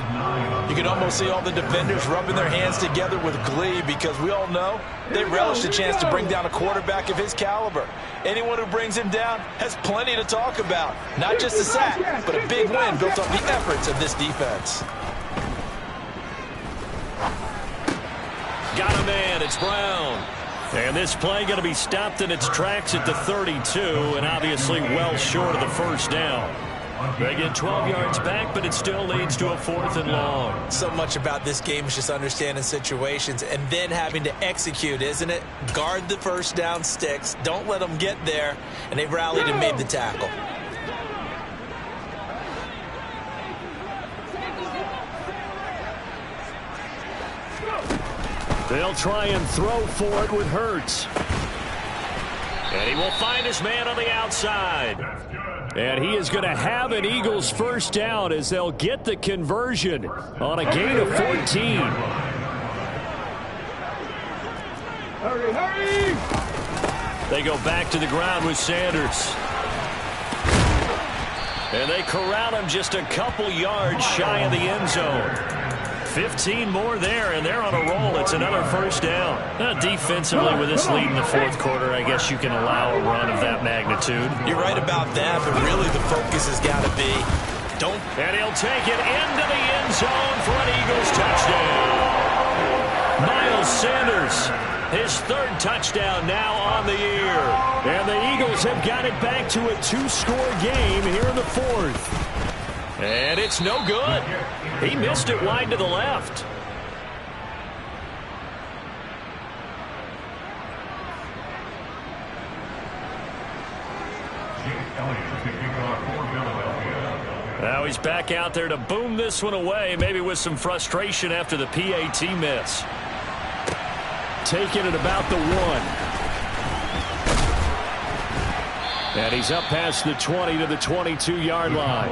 You can almost see all the defenders rubbing their hands together with glee because we all know they relish the chance to bring down a quarterback of his caliber. Anyone who brings him down has plenty to talk about. Not just a sack, but a big win built on the efforts of this defense. Got a man, it's Brown. And this play going to be stopped in its tracks at the 32, and obviously well short of the first down. They get 12 yards back, but it still leads to a 4th and long. So much about this game is just understanding situations and then having to execute, isn't it? Guard the first down sticks. Don't let them get there, and they've rallied and made the tackle. They'll try and throw for it with Hurts. And he will find his man on the outside. And he is going to have an Eagles first down as they'll get the conversion on a gain of 14. Hurry, hurry! They go back to the ground with Sanders. And they corral him just a couple yards shy of the end zone. 15 more there, and they're on a roll. It's another first down. Defensively, with this lead in the 4th quarter, I guess you can allow a run of that magnitude. You're right about that, but really the focus has got to be don't. And he'll take it into the end zone for an Eagles touchdown. Miles Sanders, his 3rd touchdown now on the year. And the Eagles have got it back to a 2-score game here in the 4th. And it's no good. He missed it wide to the left. Now he's back out there to boom this one away, maybe with some frustration after the PAT miss. Taking it about the 1. And he's up past the 20 to the 22-yard line.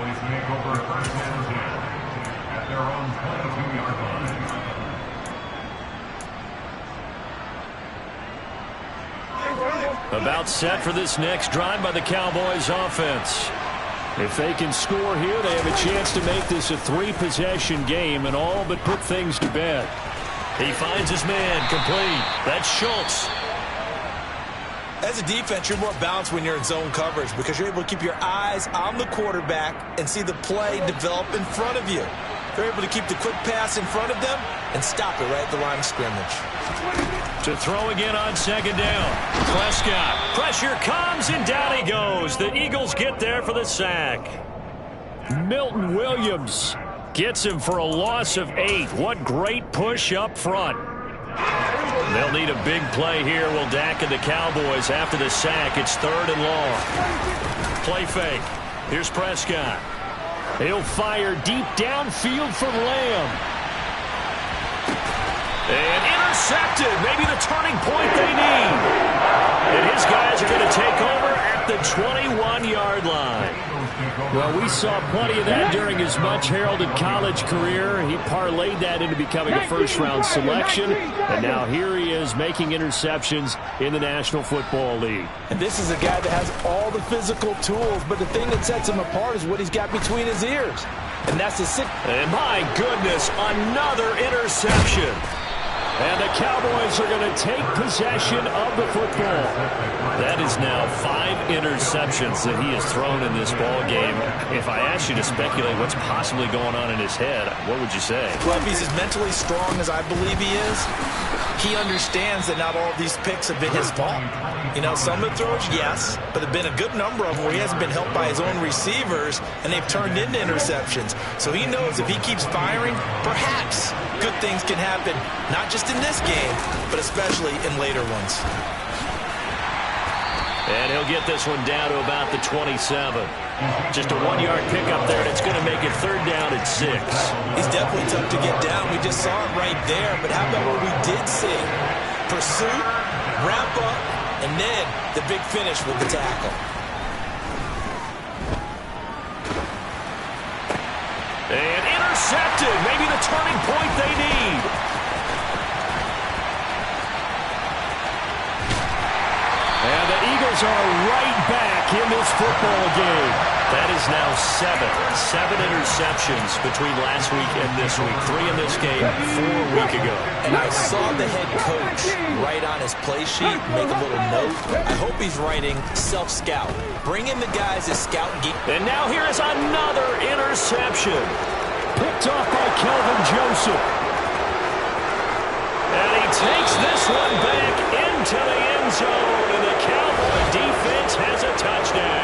About set for this next drive by the Cowboys offense. If they can score here, they have a chance to make this a 3-possession game and all but put things to bed. He finds his man complete. That's Schultz. As a defense, you're more balanced when you're in zone coverage because you're able to keep your eyes on the quarterback and see the play develop in front of you. They're able to keep the quick pass in front of them and stop it right at the line of scrimmage. To throw again on 2nd down. Prescott. Pressure comes, and down he goes. The Eagles get there for the sack. Milton Williams gets him for a loss of 8. What great push up front. They'll need a big play here. Will Dak and the Cowboys after the sack. It's 3rd and long. Play fake. Here's Prescott. He'll fire deep downfield for Lamb. And intercepted. Maybe the turning point they need. And his guys are going to take over at the 21-yard line. Well, we saw plenty of that during his much-heralded college career. He parlayed that into becoming a first-round selection. And now here he is making interceptions in the National Football League. And this is a guy that has all the physical tools, but the thing that sets him apart is what he's got between his ears. And that's the sick. And my goodness, another interception. And the Cowboys are going to take possession of the football. That is now 5 interceptions that he has thrown in this ball game. If I asked you to speculate what's possibly going on in his head, what would you say? Well, if he's as mentally strong as I believe he is, he understands that not all of these picks have been his fault. You know, some of the throws, yes, but there have been a good number of them where he hasn't been helped by his own receivers, and they've turned into interceptions. So he knows if he keeps firing, perhaps good things can happen, not just in this game, but especially in later ones. And he'll get this one down to about the 27. Just a 1-yard pickup there, and it's going to make it third down at 6. He's definitely tough to get down. We just saw it right there. But how about what we did see? Pursuit, wrap up, and then the big finish with the tackle. And intercepted. Maybe the turning point they need. And the Eagles are right back in this football game. That is now 7 interceptions between last week and this week. 3 in this game, 4 a week ago. And I saw the head coach write on his play sheet, make a little note. I hope he's writing self-scout. Bring in the guys as scout geek. And now here is another interception. Picked off by Kelvin Joseph. And he takes this one back into the end zone. And the Cowboy defense has a touchdown.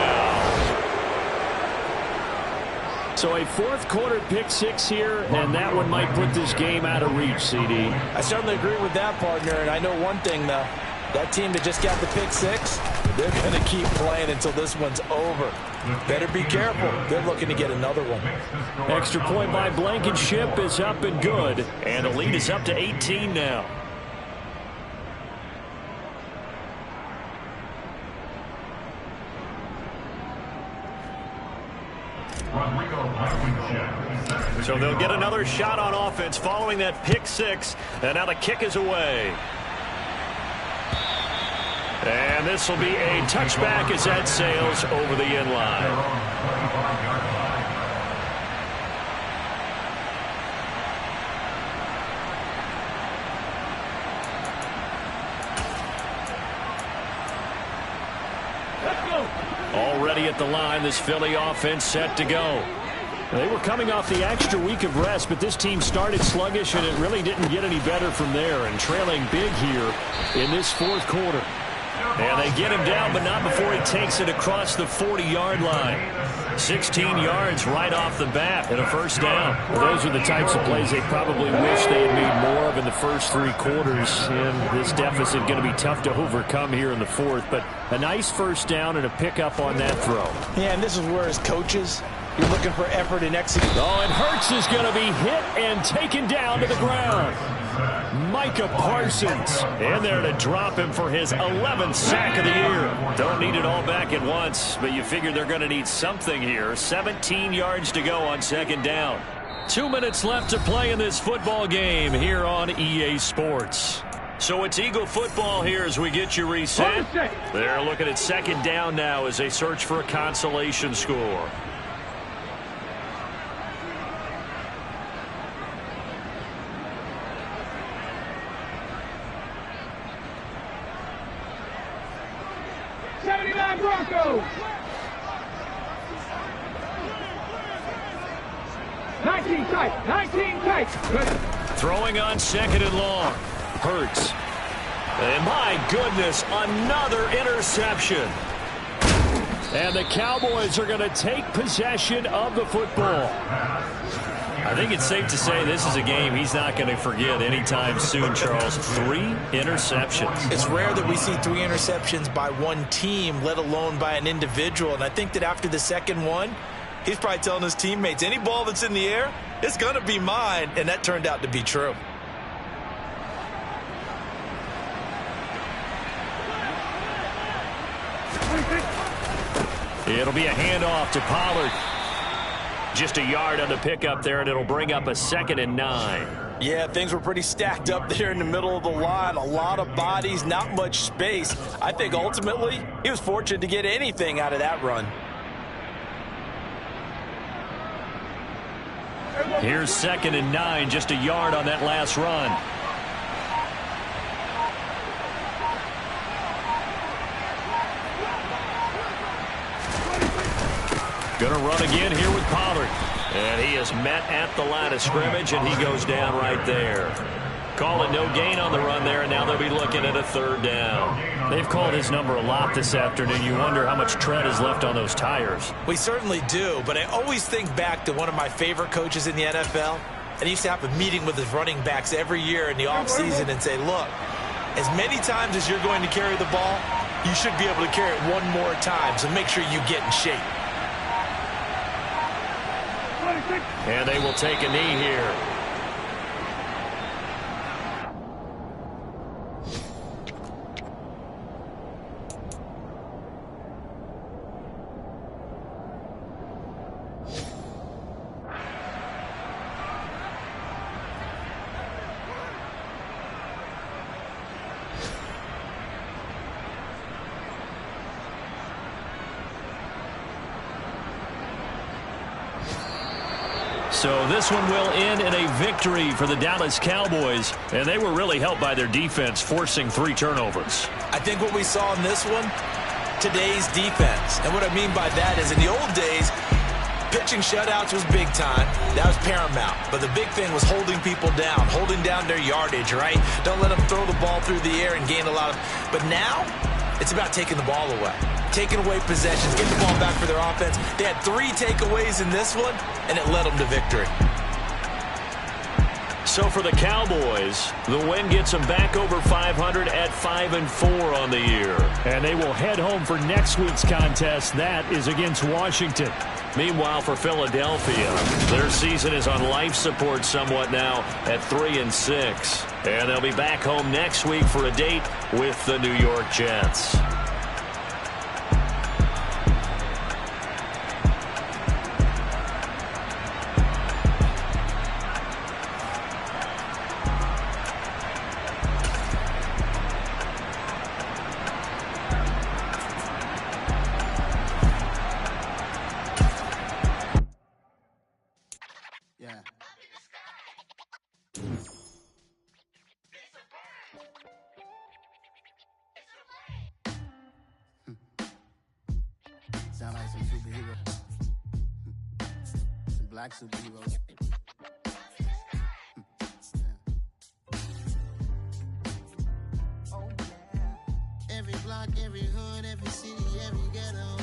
So a fourth-quarter pick-6 here, and that one might put this game out of reach, CD. I certainly agree with that, partner. And I know one thing, though. That team that just got the pick-6, they're going to keep playing until this one's over. Better be careful. They're looking to get another one. Extra point by Blankenship is up and good. And the lead is up to 18 now. So they'll get another shot on offense following that pick-6. And now the kick is away. And this will be a touchback as that sails over the end line. Already at the line, this Philly offense set to go. They were coming off the extra week of rest, but this team started sluggish, and it really didn't get any better from there, and trailing big here in this fourth quarter. And they get him down, but not before he takes it across the 40-yard line. 16 yards right off the bat and a first down. Well, those are the types of plays they probably wish they had made more of in the first 3 quarters. And this deficit going to be tough to overcome here in the fourth. But a nice first down and a pickup on that throw. Yeah, and this is where as coaches, you're looking for effort and execution. Oh, and Hurts is going to be hit and taken down to the ground. Micah Parsons in there to drop him for his 11th sack of the year. Don't need it all back at once, but you figure they're going to need something here. 17 yards to go on second down. 2 minutes left to play in this football game here on EA Sports. So it's Eagle football here as we get you reset. They're looking at second down now as they search for a consolation score. Broncos. 19 tight. Good. Throwing on second and long. Hurts. And my goodness, another interception. And the Cowboys are going to take possession of the football. I think it's safe to say this is a game he's not going to forget anytime soon, Charles. 3 interceptions. It's rare that we see 3 interceptions by one team, let alone by an individual. And I think that after the second one, he's probably telling his teammates, any ball that's in the air, it's going to be mine. And that turned out to be true. It'll be a handoff to Pollard. Just a yard on the pickup there, and it'll bring up a 2nd and 9. Yeah, things were pretty stacked up there in the middle of the line. A lot of bodies, not much space. I think ultimately he was fortunate to get anything out of that run. Here's 2nd and 9, just a yard on that last run. Going to run again here with Pollard. And he is met at the line of scrimmage, and he goes down right there. Calling no gain on the run there, and now they'll be looking at a 3rd down. They've called his number a lot this afternoon. You wonder how much tread is left on those tires. We certainly do, but I always think back to one of my favorite coaches in the NFL. And he used to have a meeting with his running backs every year in the offseason and say, look, as many times as you're going to carry the ball, You should be able to carry it one more time, so make sure you get in shape. And they will take a knee here. So this one will end in a victory for the Dallas Cowboys, and they were really helped by their defense, forcing 3 turnovers. I think what we saw in this one, today's defense. And what I mean by that is in the old days, pitching shutouts was big time. That was paramount. But the big thing was holding people down, holding down their yardage, right? Don't let them throw the ball through the air and gain a lot of... But now, it's about taking the ball away. Taking away possessions, getting the ball back for their offense. They had 3 takeaways in this one, and it led them to victory. So for the Cowboys, the win gets them back over 500 at 5-4 on the year. And they will head home for next week's contest. That is against Washington. Meanwhile, for Philadelphia, their season is on life support somewhat now at 3-6. And they'll be back home next week for a date with the New York Jets. Sound like some superheroes. Some black superheroes. Oh, yeah. Every block, every hood, every city, every ghetto.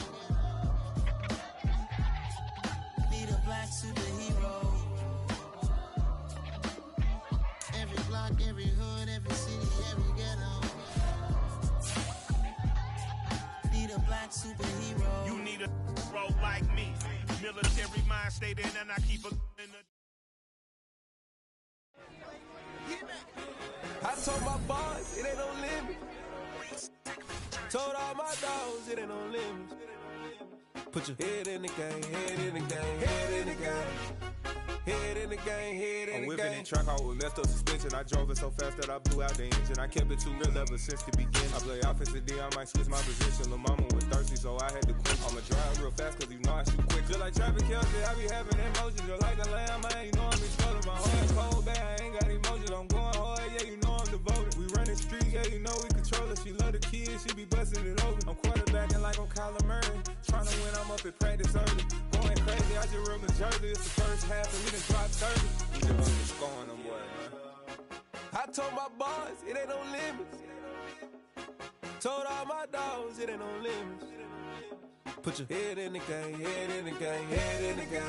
Need a black superhero. Every block, every hood, every city, every ghetto. Need a black superhero. You need a bro like me. Military mind state in and I keep a in the... I told my boys it ain't no limit. Told all my dogs it ain't no limit. Put your head in the game, head in the game, head in the game. Head in the game, head in the game. I'm whipping in track out with messed up suspension. I drove it so fast that I blew out the engine. I kept it too real ever since the beginning. I play offensive D, I might switch my position. Lil' mama was thirsty, so I had to quit. I'ma drive real fast, cause you know I shoot quick. Just like traffic Kelsey, I be having emotions. Just like a lamb, man, you know I'm exploding. My heart cold, bad, I ain't got emotions. I'm going hard, yeah, you know I'm devoted. We running streets, yeah, you know we control it. She love the kids, she be busting it over. I'm quarterbacking like I'm Kyler Murray. Trying to win, I'm up at practice early. Going crazy, I just rub the jersey. It's the first half, and we done dropped 30. We just scoring them, boy, man. I told my boys it ain't no limits. Told all my dogs it ain't no limits. Put your head in the game, head in the game, head in the game.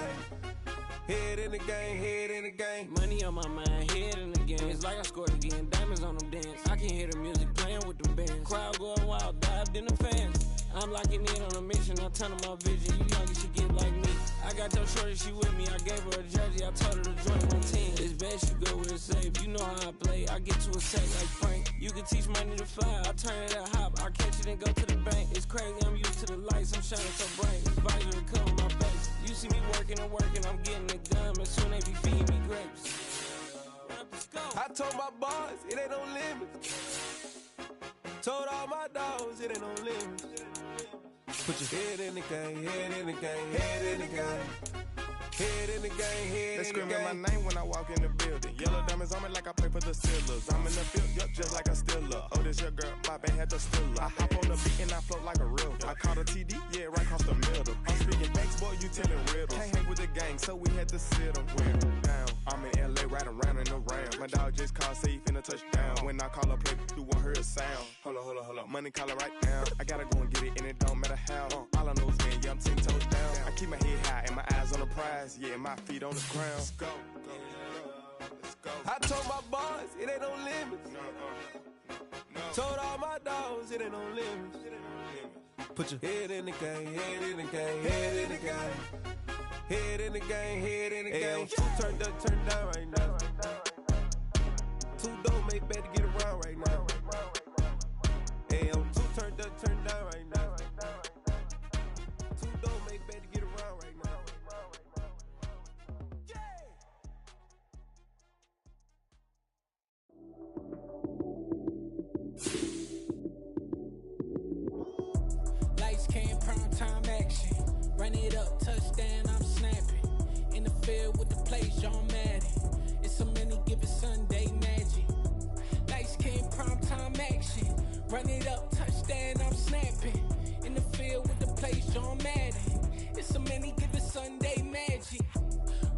Head in the game, head in the game. Money on my mind, head in the game. It's like I scored again, diamonds on them dance. I can hear the music playing with them bands. Crowd going wild, dived in the fans. I'm locking in on a mission, I'm turning my vision. You young, you should get like me. I got your shorty, she with me. I gave her a jersey, I told her to join my team. It's best you go with it safe. You know how I play, I get to a sack like Frank. You can teach money to fly, I turn it at hop. I catch it and go to the bank. It's crazy, I'm used to the lights, I'm shining so bright. This visor to cover my face. You see me working and working, I'm getting it done. And soon they be feeding me grapes. I told my boys it ain't no limits. Told all my dogs it ain't no limits. Put your head in the game, head in the game, head in the game. Head in the game, head in the game. They screaming my name when I walk in the building. Yellow diamonds on me like I play for the Steelers. I'm in the field, yup, just like a Steeler. Oh, this your girl, my band had the Steeler. I hop on the beat and I float like a river. I caught a TD, yeah, right across the middle. I'm speaking banks, boy, you telling riddles. Can't hang with the gang, so we had to sit them down. I'm in LA, riding around in the ram. My dog just called, say he finna touchdown. When I call a play, you won't hear a sound. Hold up, money call it right now. I gotta go and get it, and it don't matter how. All I know is man, yeah, I'm 10 toes down. I keep my head high and my eyes on the prize. Yeah, my feet on the ground. Let's go. Let's go. I told my boys it ain't no limits. Told all my dogs it ain't no limits. Put your head in the game, head in the game, head in the game. Head in the game, head in the game. Two turned up, turned down right now. Two don't make better get around right now. Hey, I'm two turned up, turned down right now. Two don't make better get around right now. Lights came, prime time action. Run it up, touchdown, I'm snapping. In the field with the plays, John Madden. It's a many given Sunday magic. Lights came, prime time action. Run it up, touchdown, I'm snapping. In the field with the plays, John Madden. It's a many given Sunday magic.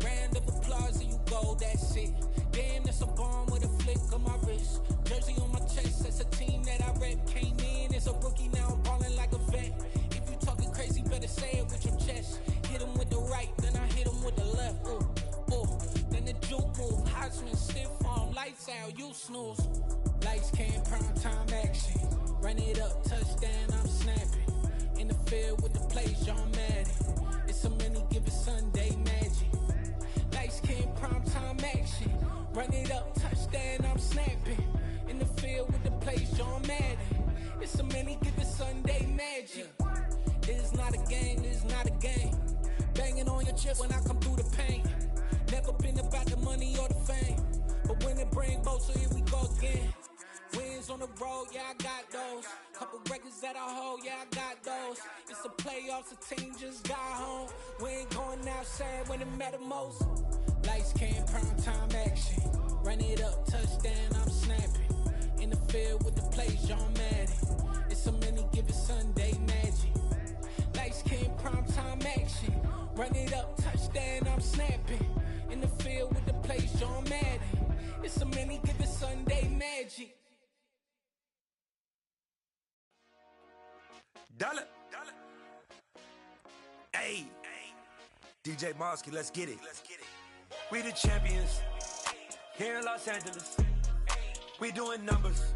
Round of applause and you go, that's it. Damn, that's a bomb with a flick on my wrist. Jersey on my chest, that's a team that I rep. Came in as a rookie, now I'm ballin' like a vet. If you talking crazy, better say it with your chest. Hit him with the right, then I hit him with the left. Ooh, ooh, then the juke move. Heisman stiff arm, lights out, you snooze. Lights came, prime time action. Run it up, touchdown, I'm snapping. In the field with the plays, John Madden. It's a many given Sunday magic. Lights came, prime time action. Run it up, touchdown, I'm snapping. In the field with the plays, John Madden. It's a many given Sunday magic. This is not a game, this is not a game. Banging on your chip when I come through the pain. Never been about the money or the fame. But when it bring both, so here we go again. Wins on the road, yeah, I got those. Couple records that I hold, yeah, I got those. It's the playoffs, the team just got home. We ain't going outside when it matter most. Lights came, prime time action. Run it up, touchdown, I'm snapping. In the field with the plays, John Madden. It's a many given Sunday magic. Lights came, prime time action. Run it up, touchdown, I'm snapping. In the field with the plays, John Madden. It's a many given Sunday magic. Dollar. Hey, DJ Mosky, let's get it. We the champions here in Los Angeles. We doing numbers.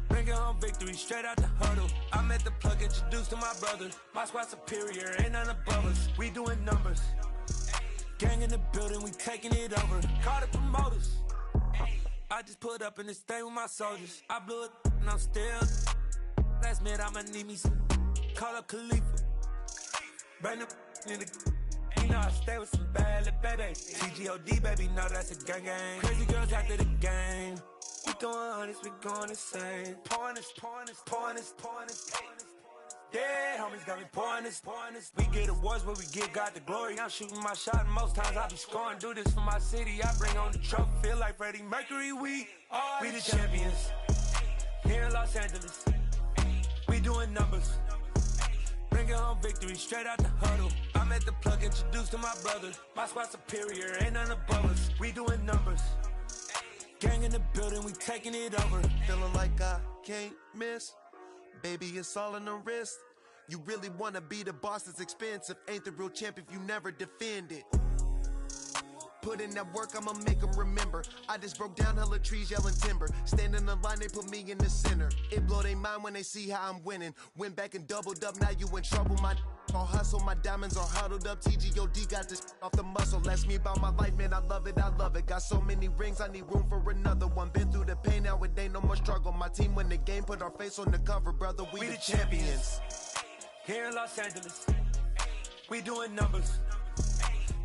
Bringing home victory straight out the huddle. I'm at the plug, introduced to my brother. My squad superior, ain't none above us. We doing numbers. Gang in the building, we taking it over. Call the promoters. I just put up in this thing with my soldiers. I blew it and I'm still. Last minute I'ma need me some. Call up Khalifa. Bring the in the. You know I stay with some bad little baby. TGOD baby, know that's a gang gang. Crazy girls after the game. We going honest, we going insane. Pouring this. Yeah, homies got me pouring this. We get awards, but we give God the glory. I'm shooting my shot, and most times I be scoring. Do this for my city, I bring on the trophy. Feel like Freddie Mercury, we the champions. Here in Los Angeles, we doing numbers. Bringing home victory straight out the huddle. I'm at the plug, introduced to my brother. My squad superior, ain't none above us. We doing numbers. Gang in the building, we taking it over. Feeling like I can't miss. Baby, it's all in the wrist. You really wanna be the boss, it's expensive. Ain't the real champ if you never defend it. Put in that work, I'ma make them remember. I just broke down hella trees, yelling timber. Stand in the line, they put me in the center. It blow their mind when they see how I'm winning. Went back and doubled up, now you in trouble. My all hustle, my diamonds are huddled up. TGOD got this off the muscle. Ask me about my life, man, I love it. Got so many rings, I need room for another one. Been through the pain, now it ain't no more struggle. My team win the game, put our face on the cover, brother. We the champions. Here in Los Angeles, we doing numbers.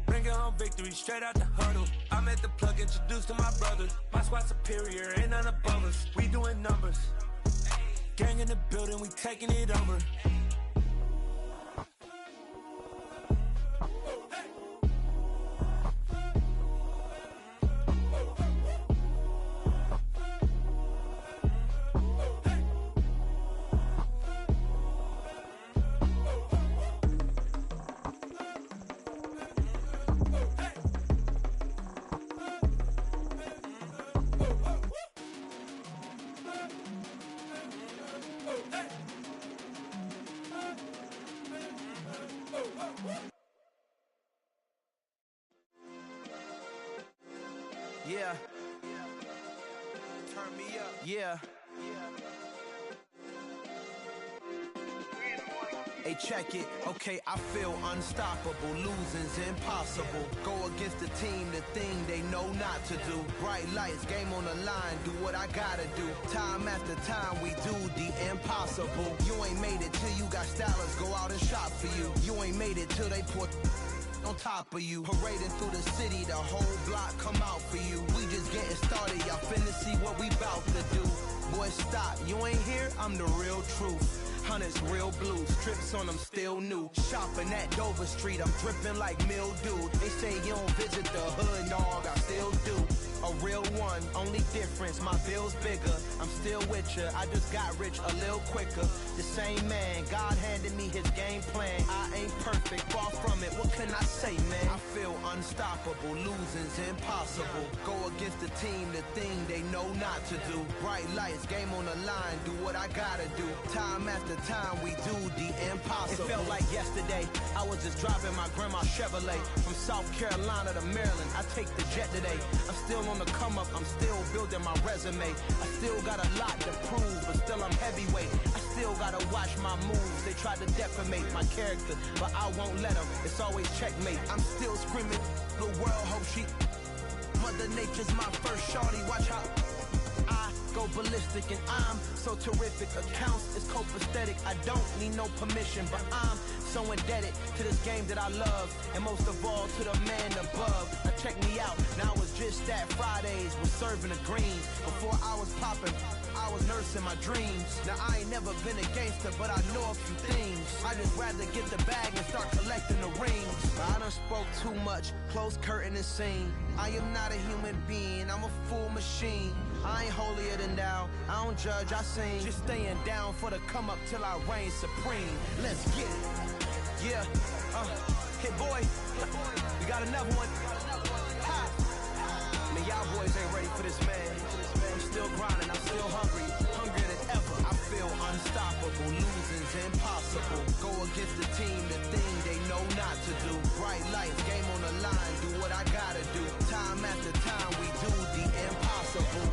Bringing home victory straight out the huddle. I'm at the plug, introduced to my brother. My squad superior, ain't none above us. We doing numbers. Gang in the building, we taking it over. Yeah. Turn me up. Yeah. Hey, check it. Okay, I feel unstoppable. Losing's impossible. Go against the team, the thing they know not to do. Bright lights, game on the line. Do what I gotta do. Time after time, we do the impossible. You ain't made it till you got stylers go out and shop for you. You ain't made it till they put on top of you. Parading through the city, the whole block come out for you. We just getting started, y'all finna see what we bout to do. Boy, stop, you ain't here, I'm the real truth. Hunters, real blues, strips on them still new. Shopping at Dover Street, I'm dripping like mildew. They say you don't visit the hood, dog, I still do. A real one, only difference, my bill's bigger. I'm still with ya, I just got rich a little quicker. The same man, God handed me his game plan. I ain't perfect, far from it, what can I say, man? I feel unstoppable, losing's impossible. Go against the team, the thing they know not to do. Bright lights, game on the line, do what I gotta do. Time after time, we do the impossible. It felt like yesterday, I was just driving my grandma's Chevrolet. From South Carolina to Maryland, I take the jet today. I'm still on the come up, I'm still building my resume. I still got a lot to prove, but still I'm heavyweight. I still gotta watch my moves. They tried to defamate my character, but I won't let them. It's always checkmate. I'm still screaming, the world hope she. Mother Nature's my first shorty, watch how I go ballistic, and I'm so terrific. Accounts is copacetic. I don't need no permission, but I'm so indebted to this game that I love, and most of all to the man above. Now check me out, now it's just that Fridays was serving the greens. Before I was popping, I was nursing my dreams. Now I ain't never been a gangster, but I know a few things. I just rather get the bag and start collecting the rings. I done spoke too much, close curtain and scene. I am not a human being, I'm a full machine. I ain't holier than thou, I don't judge, I sing. Just staying down for the come up till I reign supreme. Let's get it. Yeah, hit boy, we got another one. Ha. Man, y'all boys ain't ready for this, man. I'm still grinding, I'm still hungry, hungrier than ever. I feel unstoppable, losing's impossible. Go against the team, the thing they know not to do. Bright lights, game on the line, do what I gotta do. Time after time, we do the impossible.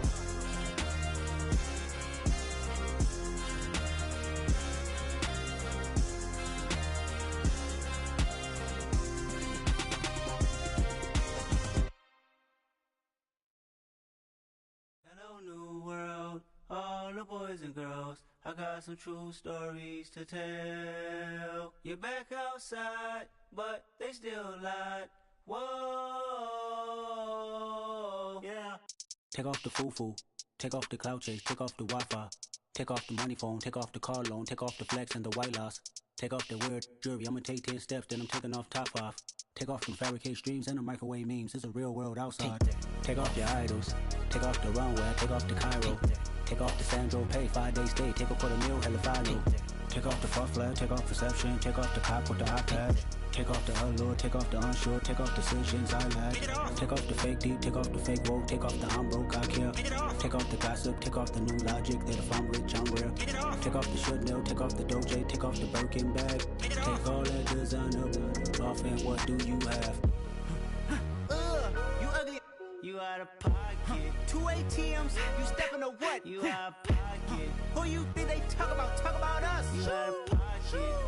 Hello, new world, all the boys and girls. I got some true stories to tell. You're back outside, but they still lied. Whoa, yeah. Take off the foo-foo, take off the cloud chase, take off the Wi-Fi, take off the money phone, take off the car loan, take off the flex and the white loss. Take off the weird jewelry, I'ma take 10 steps, then I'm taking off top off. Take off them fabricated streams and the microwave memes, it's a real world outside. Take off your idols, take off the runway, take off the Cairo. Take off the Sandro pay, 5-day stay, take off for the meal, hella follow. Take off the fuck flag, take off perception, take off the cop with the iPad. Take off the allure, take off the unsure, take off decisions I lack. Take off the fake deep, take off the fake woke, take off the I'm broke, I care. Take off the gossip, take off the new logic that if I'm rich, I'm real. Take off the Chanel, take off the Doja, take off the Birkin bag. Take all that designer off and what do you have? You ugly. You out of pocket. 2 ATMs, you stepping to what? You out of pocket. Who you think they talk about? Talk about us. You out of pocket.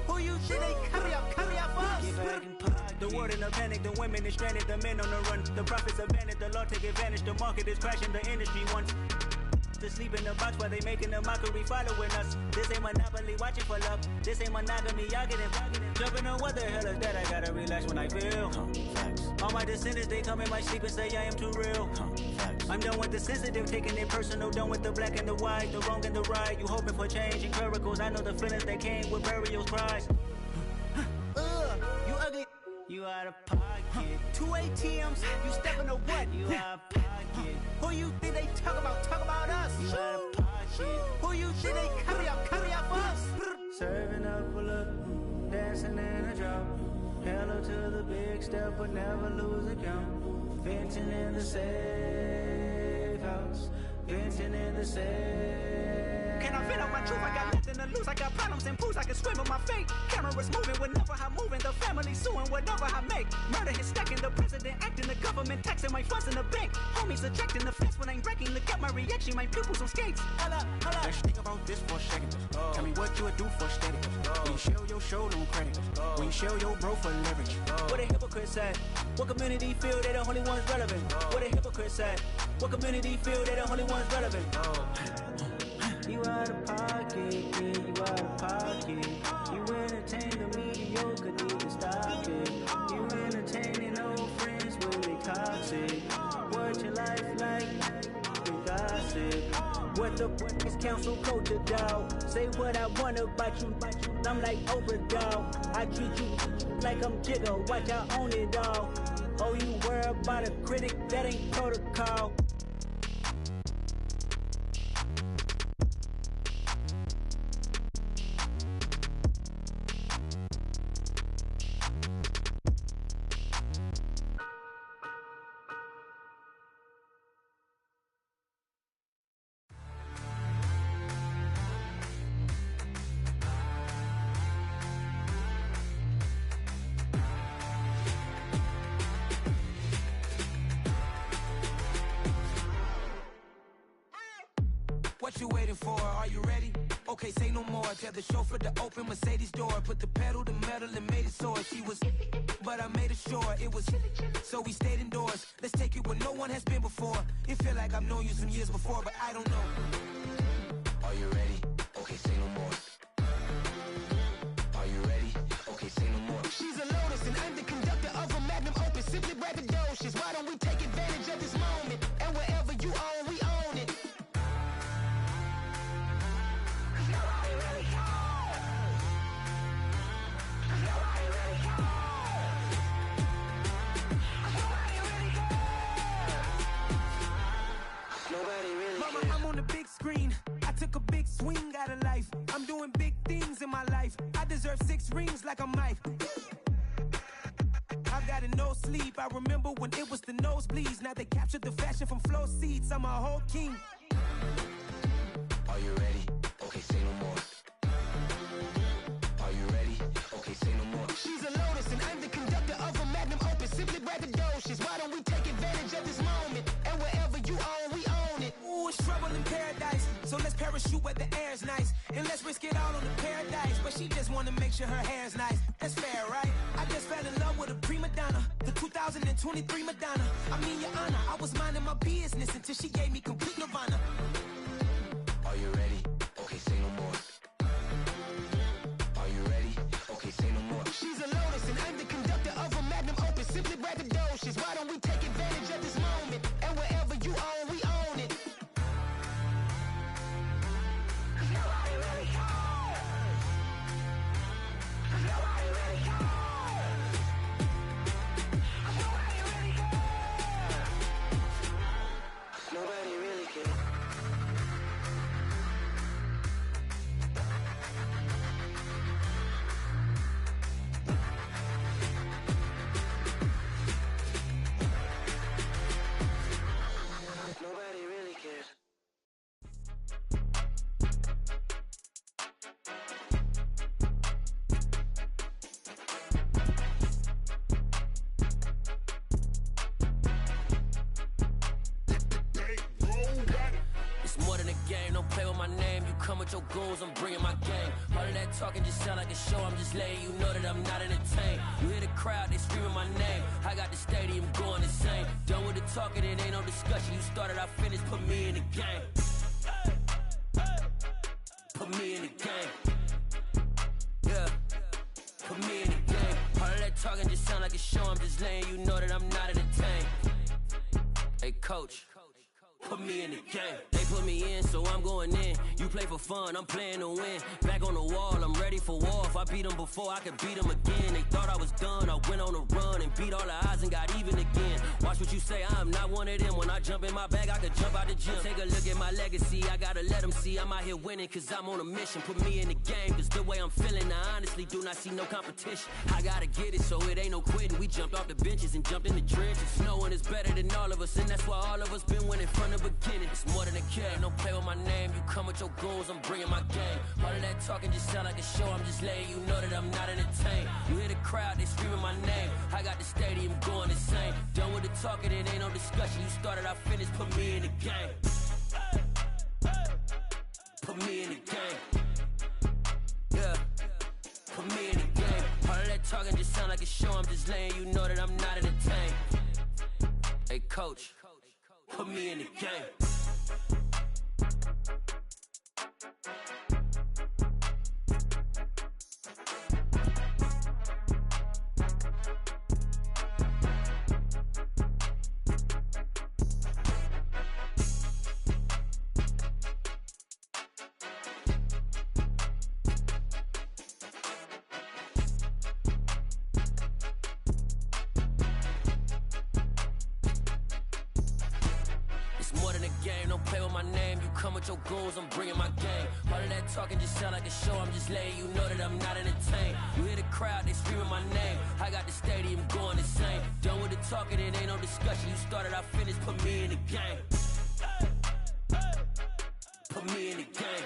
Who you think they carry up us? Get back in pocket. The world in a panic, the women is stranded, the men on the run. The profits abandoned, the law take advantage. The market is crashing, the industry wants to sleep in the box while they making a mockery following us. This ain't monopoly, watching for love. This ain't monogamy, y'all getting jumping on what the hell is that? I gotta relax when I feel. All my descendants, they come in my sleep and say I am too real. I'm done with the sensitive, taking it personal. Done with the black and the white, the wrong and the right. You hoping for change and miracles. I know the feelings that came with burial cries. You ugly. You out of pocket. 2 ATMs, you stepping to what? You out of pocket. Who you think they talk about? Talk about us. You out of pocket. Who you think they carry up us? Serving up a look, dancing in a drop. Hello to the big step, but never lose a count. Venting in the safe house, venting in the safe Can I vent out my truth? I got nothing to lose. I got problems and booze. I can swim with my fate. Cameras moving whenever I'm moving. The family suing whatever I make. Murder is stacking. The president acting. The government taxing my funds in the bank. Homies ejecting the fence when I'm breaking. Look at my reaction. My pupils on skates. Hold up. Let's think about this for a second. Tell me what you would do for static. When you show your show, no credit. When you show your bro for leverage. What a hypocrite said. What community feel they the only ones relevant? What a hypocrite said. What community feel they the only ones relevant? You out of pocket, yeah, you out of pocket. You entertain the mediocre, need to stop it. You entertaining old friends when they toxic. What your life like? You gossip. What the fuck is council culture, dog? Say what I want about you, I'm like overdog. I treat you like I'm Jigga, watch I own it all. Oh, you worry about a critic, that ain't protocol. What you waiting for? Are you ready? Okay, say no more. Tell the chauffeur to open Mercedes door. Put the pedal to metal and made it soar. She was, but I made it sure it was. So we stayed indoors. Let's take it where no one has been before. It feel like I've known you some years before, but I don't know. Are you ready? Okay, say no more. Are you ready? Okay, say no more. She's a Lotus and I'm the conductor of a magnum opus. Simply braggadocious. Why don't we take advantage of this moment? And wherever you own, we own it. Mama, I'm on the big screen. I took a big swing out of life. I'm doing big things in my life. I deserve 6 rings like I'm Mike. I've got no sleep. I remember when it was the nosebleeds. Now they captured the fashion from flow seats. I'm a whole king. Are you ready? Okay, say no more. Are you ready? Okay, say no more. She's a Lotus and I'm the conductor of a magnum opus. Simply braggadocious. Why don't we take advantage of this moment? And wherever you own, we own it. Ooh, it's trouble in paradise. So let's parachute where the air's nice. And let's risk it all on the paradise. But she just wanna make sure her hair's nice. That's fair, right? I just fell in love with a prima donna. The 2023 Madonna. I mean, your honor, I was minding my business until she gave me complete nirvana. Are you ready? Okay, say no more. Are you ready? Okay, say no more. She's a Lotus and I'm the conductor of a magnum opus. Simply braggadocious. Why don't we take advantage of this moment? And wherever you own, we own it. Nobody really cares. Nobody really cares. Nobody really cares. Nobody really cares. Nobody really cares. It's more than a game, don't play with my name. You come with your goons, I'm bringing my game. All of that talking just sound like a show, I'm just letting you know that I'm not entertained. You hear the crowd, they screaming my name. I got the stadium going insane. Done with the talking, it ain't no discussion. You started, I finished, put me in the game. Put me in the game. Yeah, put me in the game. All of that talking just sound like a show, I'm just letting you know that I'm not entertained. Hey coach, put me in the game. They put me in, so I'm going in. You play for fun, I'm playing to win. Back on the wall, I'm ready for war. If I beat them before, I could beat them again. They thought I was done, I went on a run and beat all the odds and got even again. Watch what you say, I'm not one of them. When I jump in my bag, I could jump out the gym. Take a look at my legacy, I gotta let them see I'm out here winning, cause I'm on a mission. Put me in the game, cause the way I'm feeling, I honestly do not see no competition. I gotta get it, so it ain't no quitting. We jumped off the benches and jumped in the trenches. No one is better than all of us, and that's why all of us been winning from the beginning. It's more than a game, don't play with my name. You come with your goals, I'm bringing my game. All of that talking just sound like a show, I'm just letting you know that I'm not entertained. You hear the crowd, they screaming my name. I got the stadium going insane. Done with the talking, it ain't no discussion. You started, I finished, put me in the game. Put me in the game. Yeah, put me in the game. All of that talking just sound like a show, I'm just letting you know that I'm not entertained. Hey coach, put me in the game. Your goals, I'm bringing my game. All of that talking just sound like a show, I'm just letting you know that I'm not entertained. You hear the crowd, they screaming my name. I got the stadium going insane. Done with the talking, it ain't no discussion. You started, I finished, put me in the game. Put me in the game.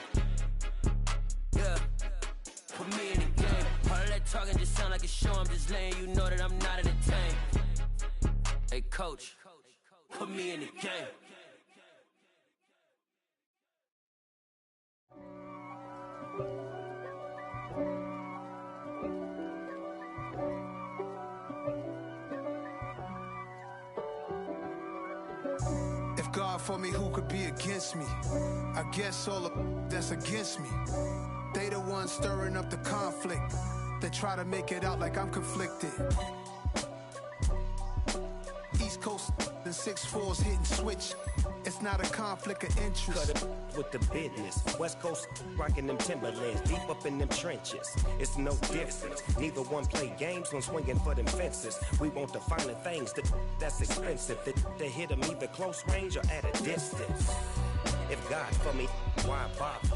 Yeah, put me in the game. All of that talking just sound like a show, I'm just letting you know that I'm not entertained. Hey coach, put me in the game. God for me, who could be against me? I guess all of that's against me. They the ones stirring up the conflict. They try to make it out like I'm conflicted. East Coast and 6'4's hitting switch. It's not a conflict of interest. Cut it with the business. West Coast rocking them Timberlands, deep up in them trenches. It's no difference. Neither one play games when swinging for them fences. We want the finer things that's expensive. That hit them either close range or at a distance. If God for me, why bother?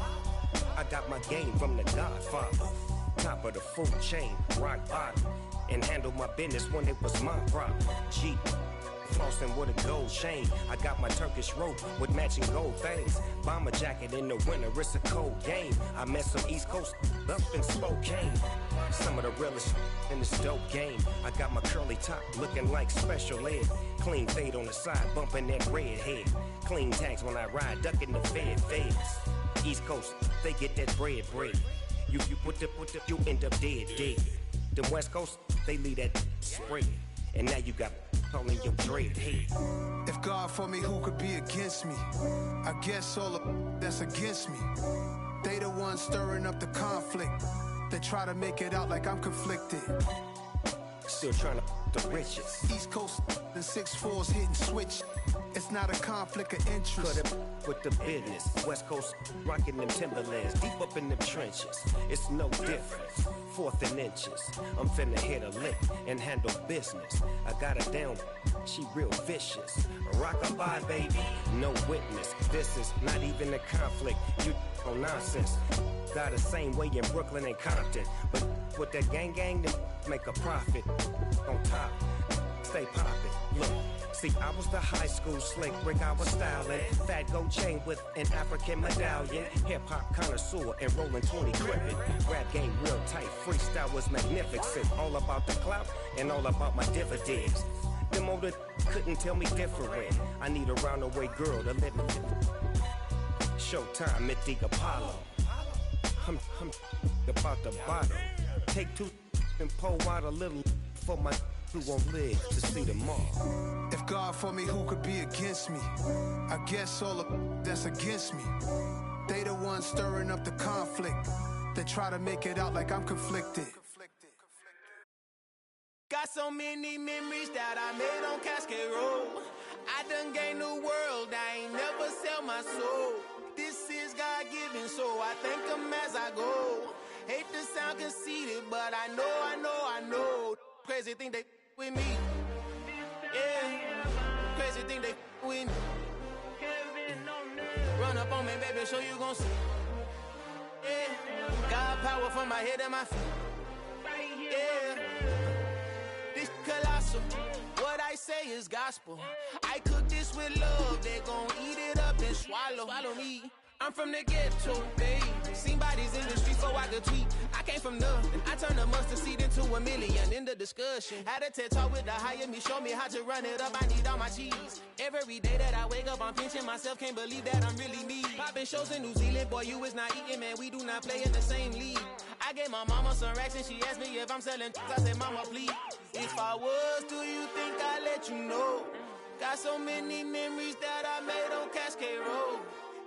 I got my game from the Godfather. Top of the food chain, rock bottom. And handle my business when it was my problem. G. Flossing with a gold chain. I got my Turkish rope with matching gold things. Bomber jacket in the winter, it's a cold game. I met some East Coast up in Spokane. Some of the realest in this dope game. I got my curly top looking like special ed. Clean fade on the side, bumping that red head. Clean tags when I ride, ducking the feds. East Coast, they get that bread. You you end up dead. The West Coast, they leave that spread. And now you got calling your dread head. If God for me, who could be against me? I guess all of that's against me. They the ones stirring up the conflict. They try to make it out like I'm conflicted. Still trying to the riches. East Coast and 6'4's hitting switch. It's not a conflict of interest. Cut it with the business. West Coast rocking them Timberlands, deep up in them trenches. It's no difference. 4th and inches. I'm finna hit a lick and handle business. I got her down, she real vicious. Rock-a-bye, baby, no witness. This is not even a conflict. You on nonsense. Got the same way in Brooklyn and Compton. But with that gang, then make a profit. On top, stay poppin'. Look. See, I was the high school slick Rick, I was styling. Fat gold chain with an African medallion. Hip-hop connoisseur and rolling 20 crippin'. Rap game real tight, freestyle was magnificent. All about the clout and all about my dividends. Them older couldn't tell me different. I need a roundaway girl to let me Showtime at the Apollo. I'm about the bottom. Take 2 and pour out a little for my who won't live to see tomorrow. If God for me, who could be against me? I guess all of that's against me. They the ones stirring up the conflict. They try to make it out like I'm conflicted. Got so many memories that I made on Cascade Road. I done gained the world, I ain't never sell my soul. This is God-given, so I thank him as I go. Hate to sound conceited, but I know. Crazy thing they with me. Yeah, crazy thing they with me. Run up on me, baby, show you gon' see. Yeah, God power from my head and my feet. Yeah, this colossal. What I say is gospel. I cook this with love, they gon' eat it up and swallow me. I'm from the ghetto, babe. Seen bodies in the street, so I could tweet. I came from nothing. I turned a mustard seed into $1 million in the discussion. Had a TED talk with the hire me, show me how to run it up. I need all my cheese. Every day that I wake up, I'm pinching myself. Can't believe that I'm really me. Popping shows in New Zealand, boy, you is not eating, man. We do not play in the same league. I gave my mama some racks and she asked me if I'm selling. I said, mama, please. If I was, do you think I'd let you know? Got so many memories that I made on Cascade Road.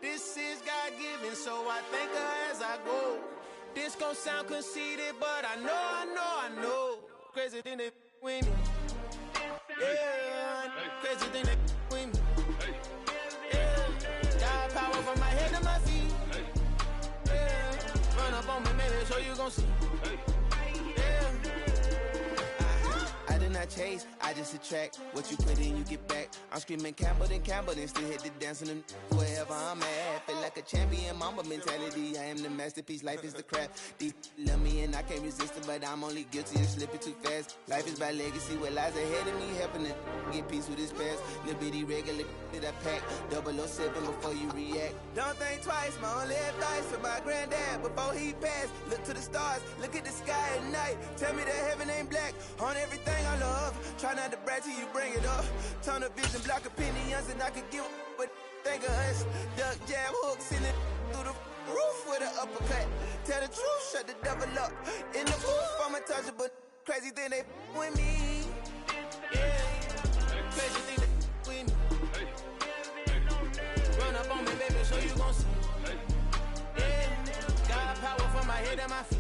This is God-given, so I thank her as I go. This gon' sound conceited, but I know. Crazy thing they with me. Yeah, crazy thing they with me. Yeah, got power from my head to my feet. Yeah, run up on me, maybe, so you gon' see. I did not chase, I just attract. What you put in, you get back. I'm screaming Campbell, then still hit the dance and wherever I'm at. Feel like a champion, mamba mentality. I am the masterpiece, life is the craft. Deep love me and I can't resist it, but I'm only guilty of slipping too fast. Life is by legacy, what lies ahead of me, helping to get peace with this past. Little bitty regular that I pack, 007 before you react. Don't think twice, my only advice for my granddad before he passed. Look to the stars, look at the sky at night. Tell me that heaven ain't black on everything I love. Try not to brag till you bring it up. Tunnel vision, block opinions, and I could give but think of us. Duck, jab, hook, send it through the roof with an uppercut. Tell the truth, shut the devil up. In the booth, I'm untouchable. Crazy thing they with me. Yeah, crazy thing they with me. Run up on me, baby, so you gon' see. Yeah, got power from my head and my feet.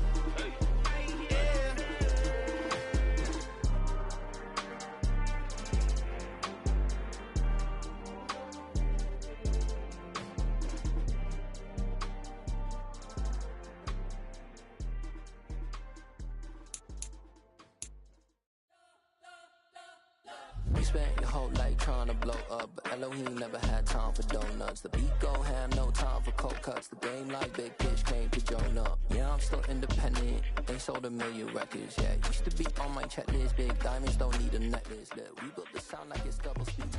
You spent your whole life trying to blow up, but Elohim never had time for donuts. The beat go have no time for cold cuts. The game like Big Pitch came to join up. Yeah, I'm still independent. Ain't sold 1 million records yet. Used to be on my checklist. Big diamonds don't need a necklace. Look, we built the sound like it's double speed.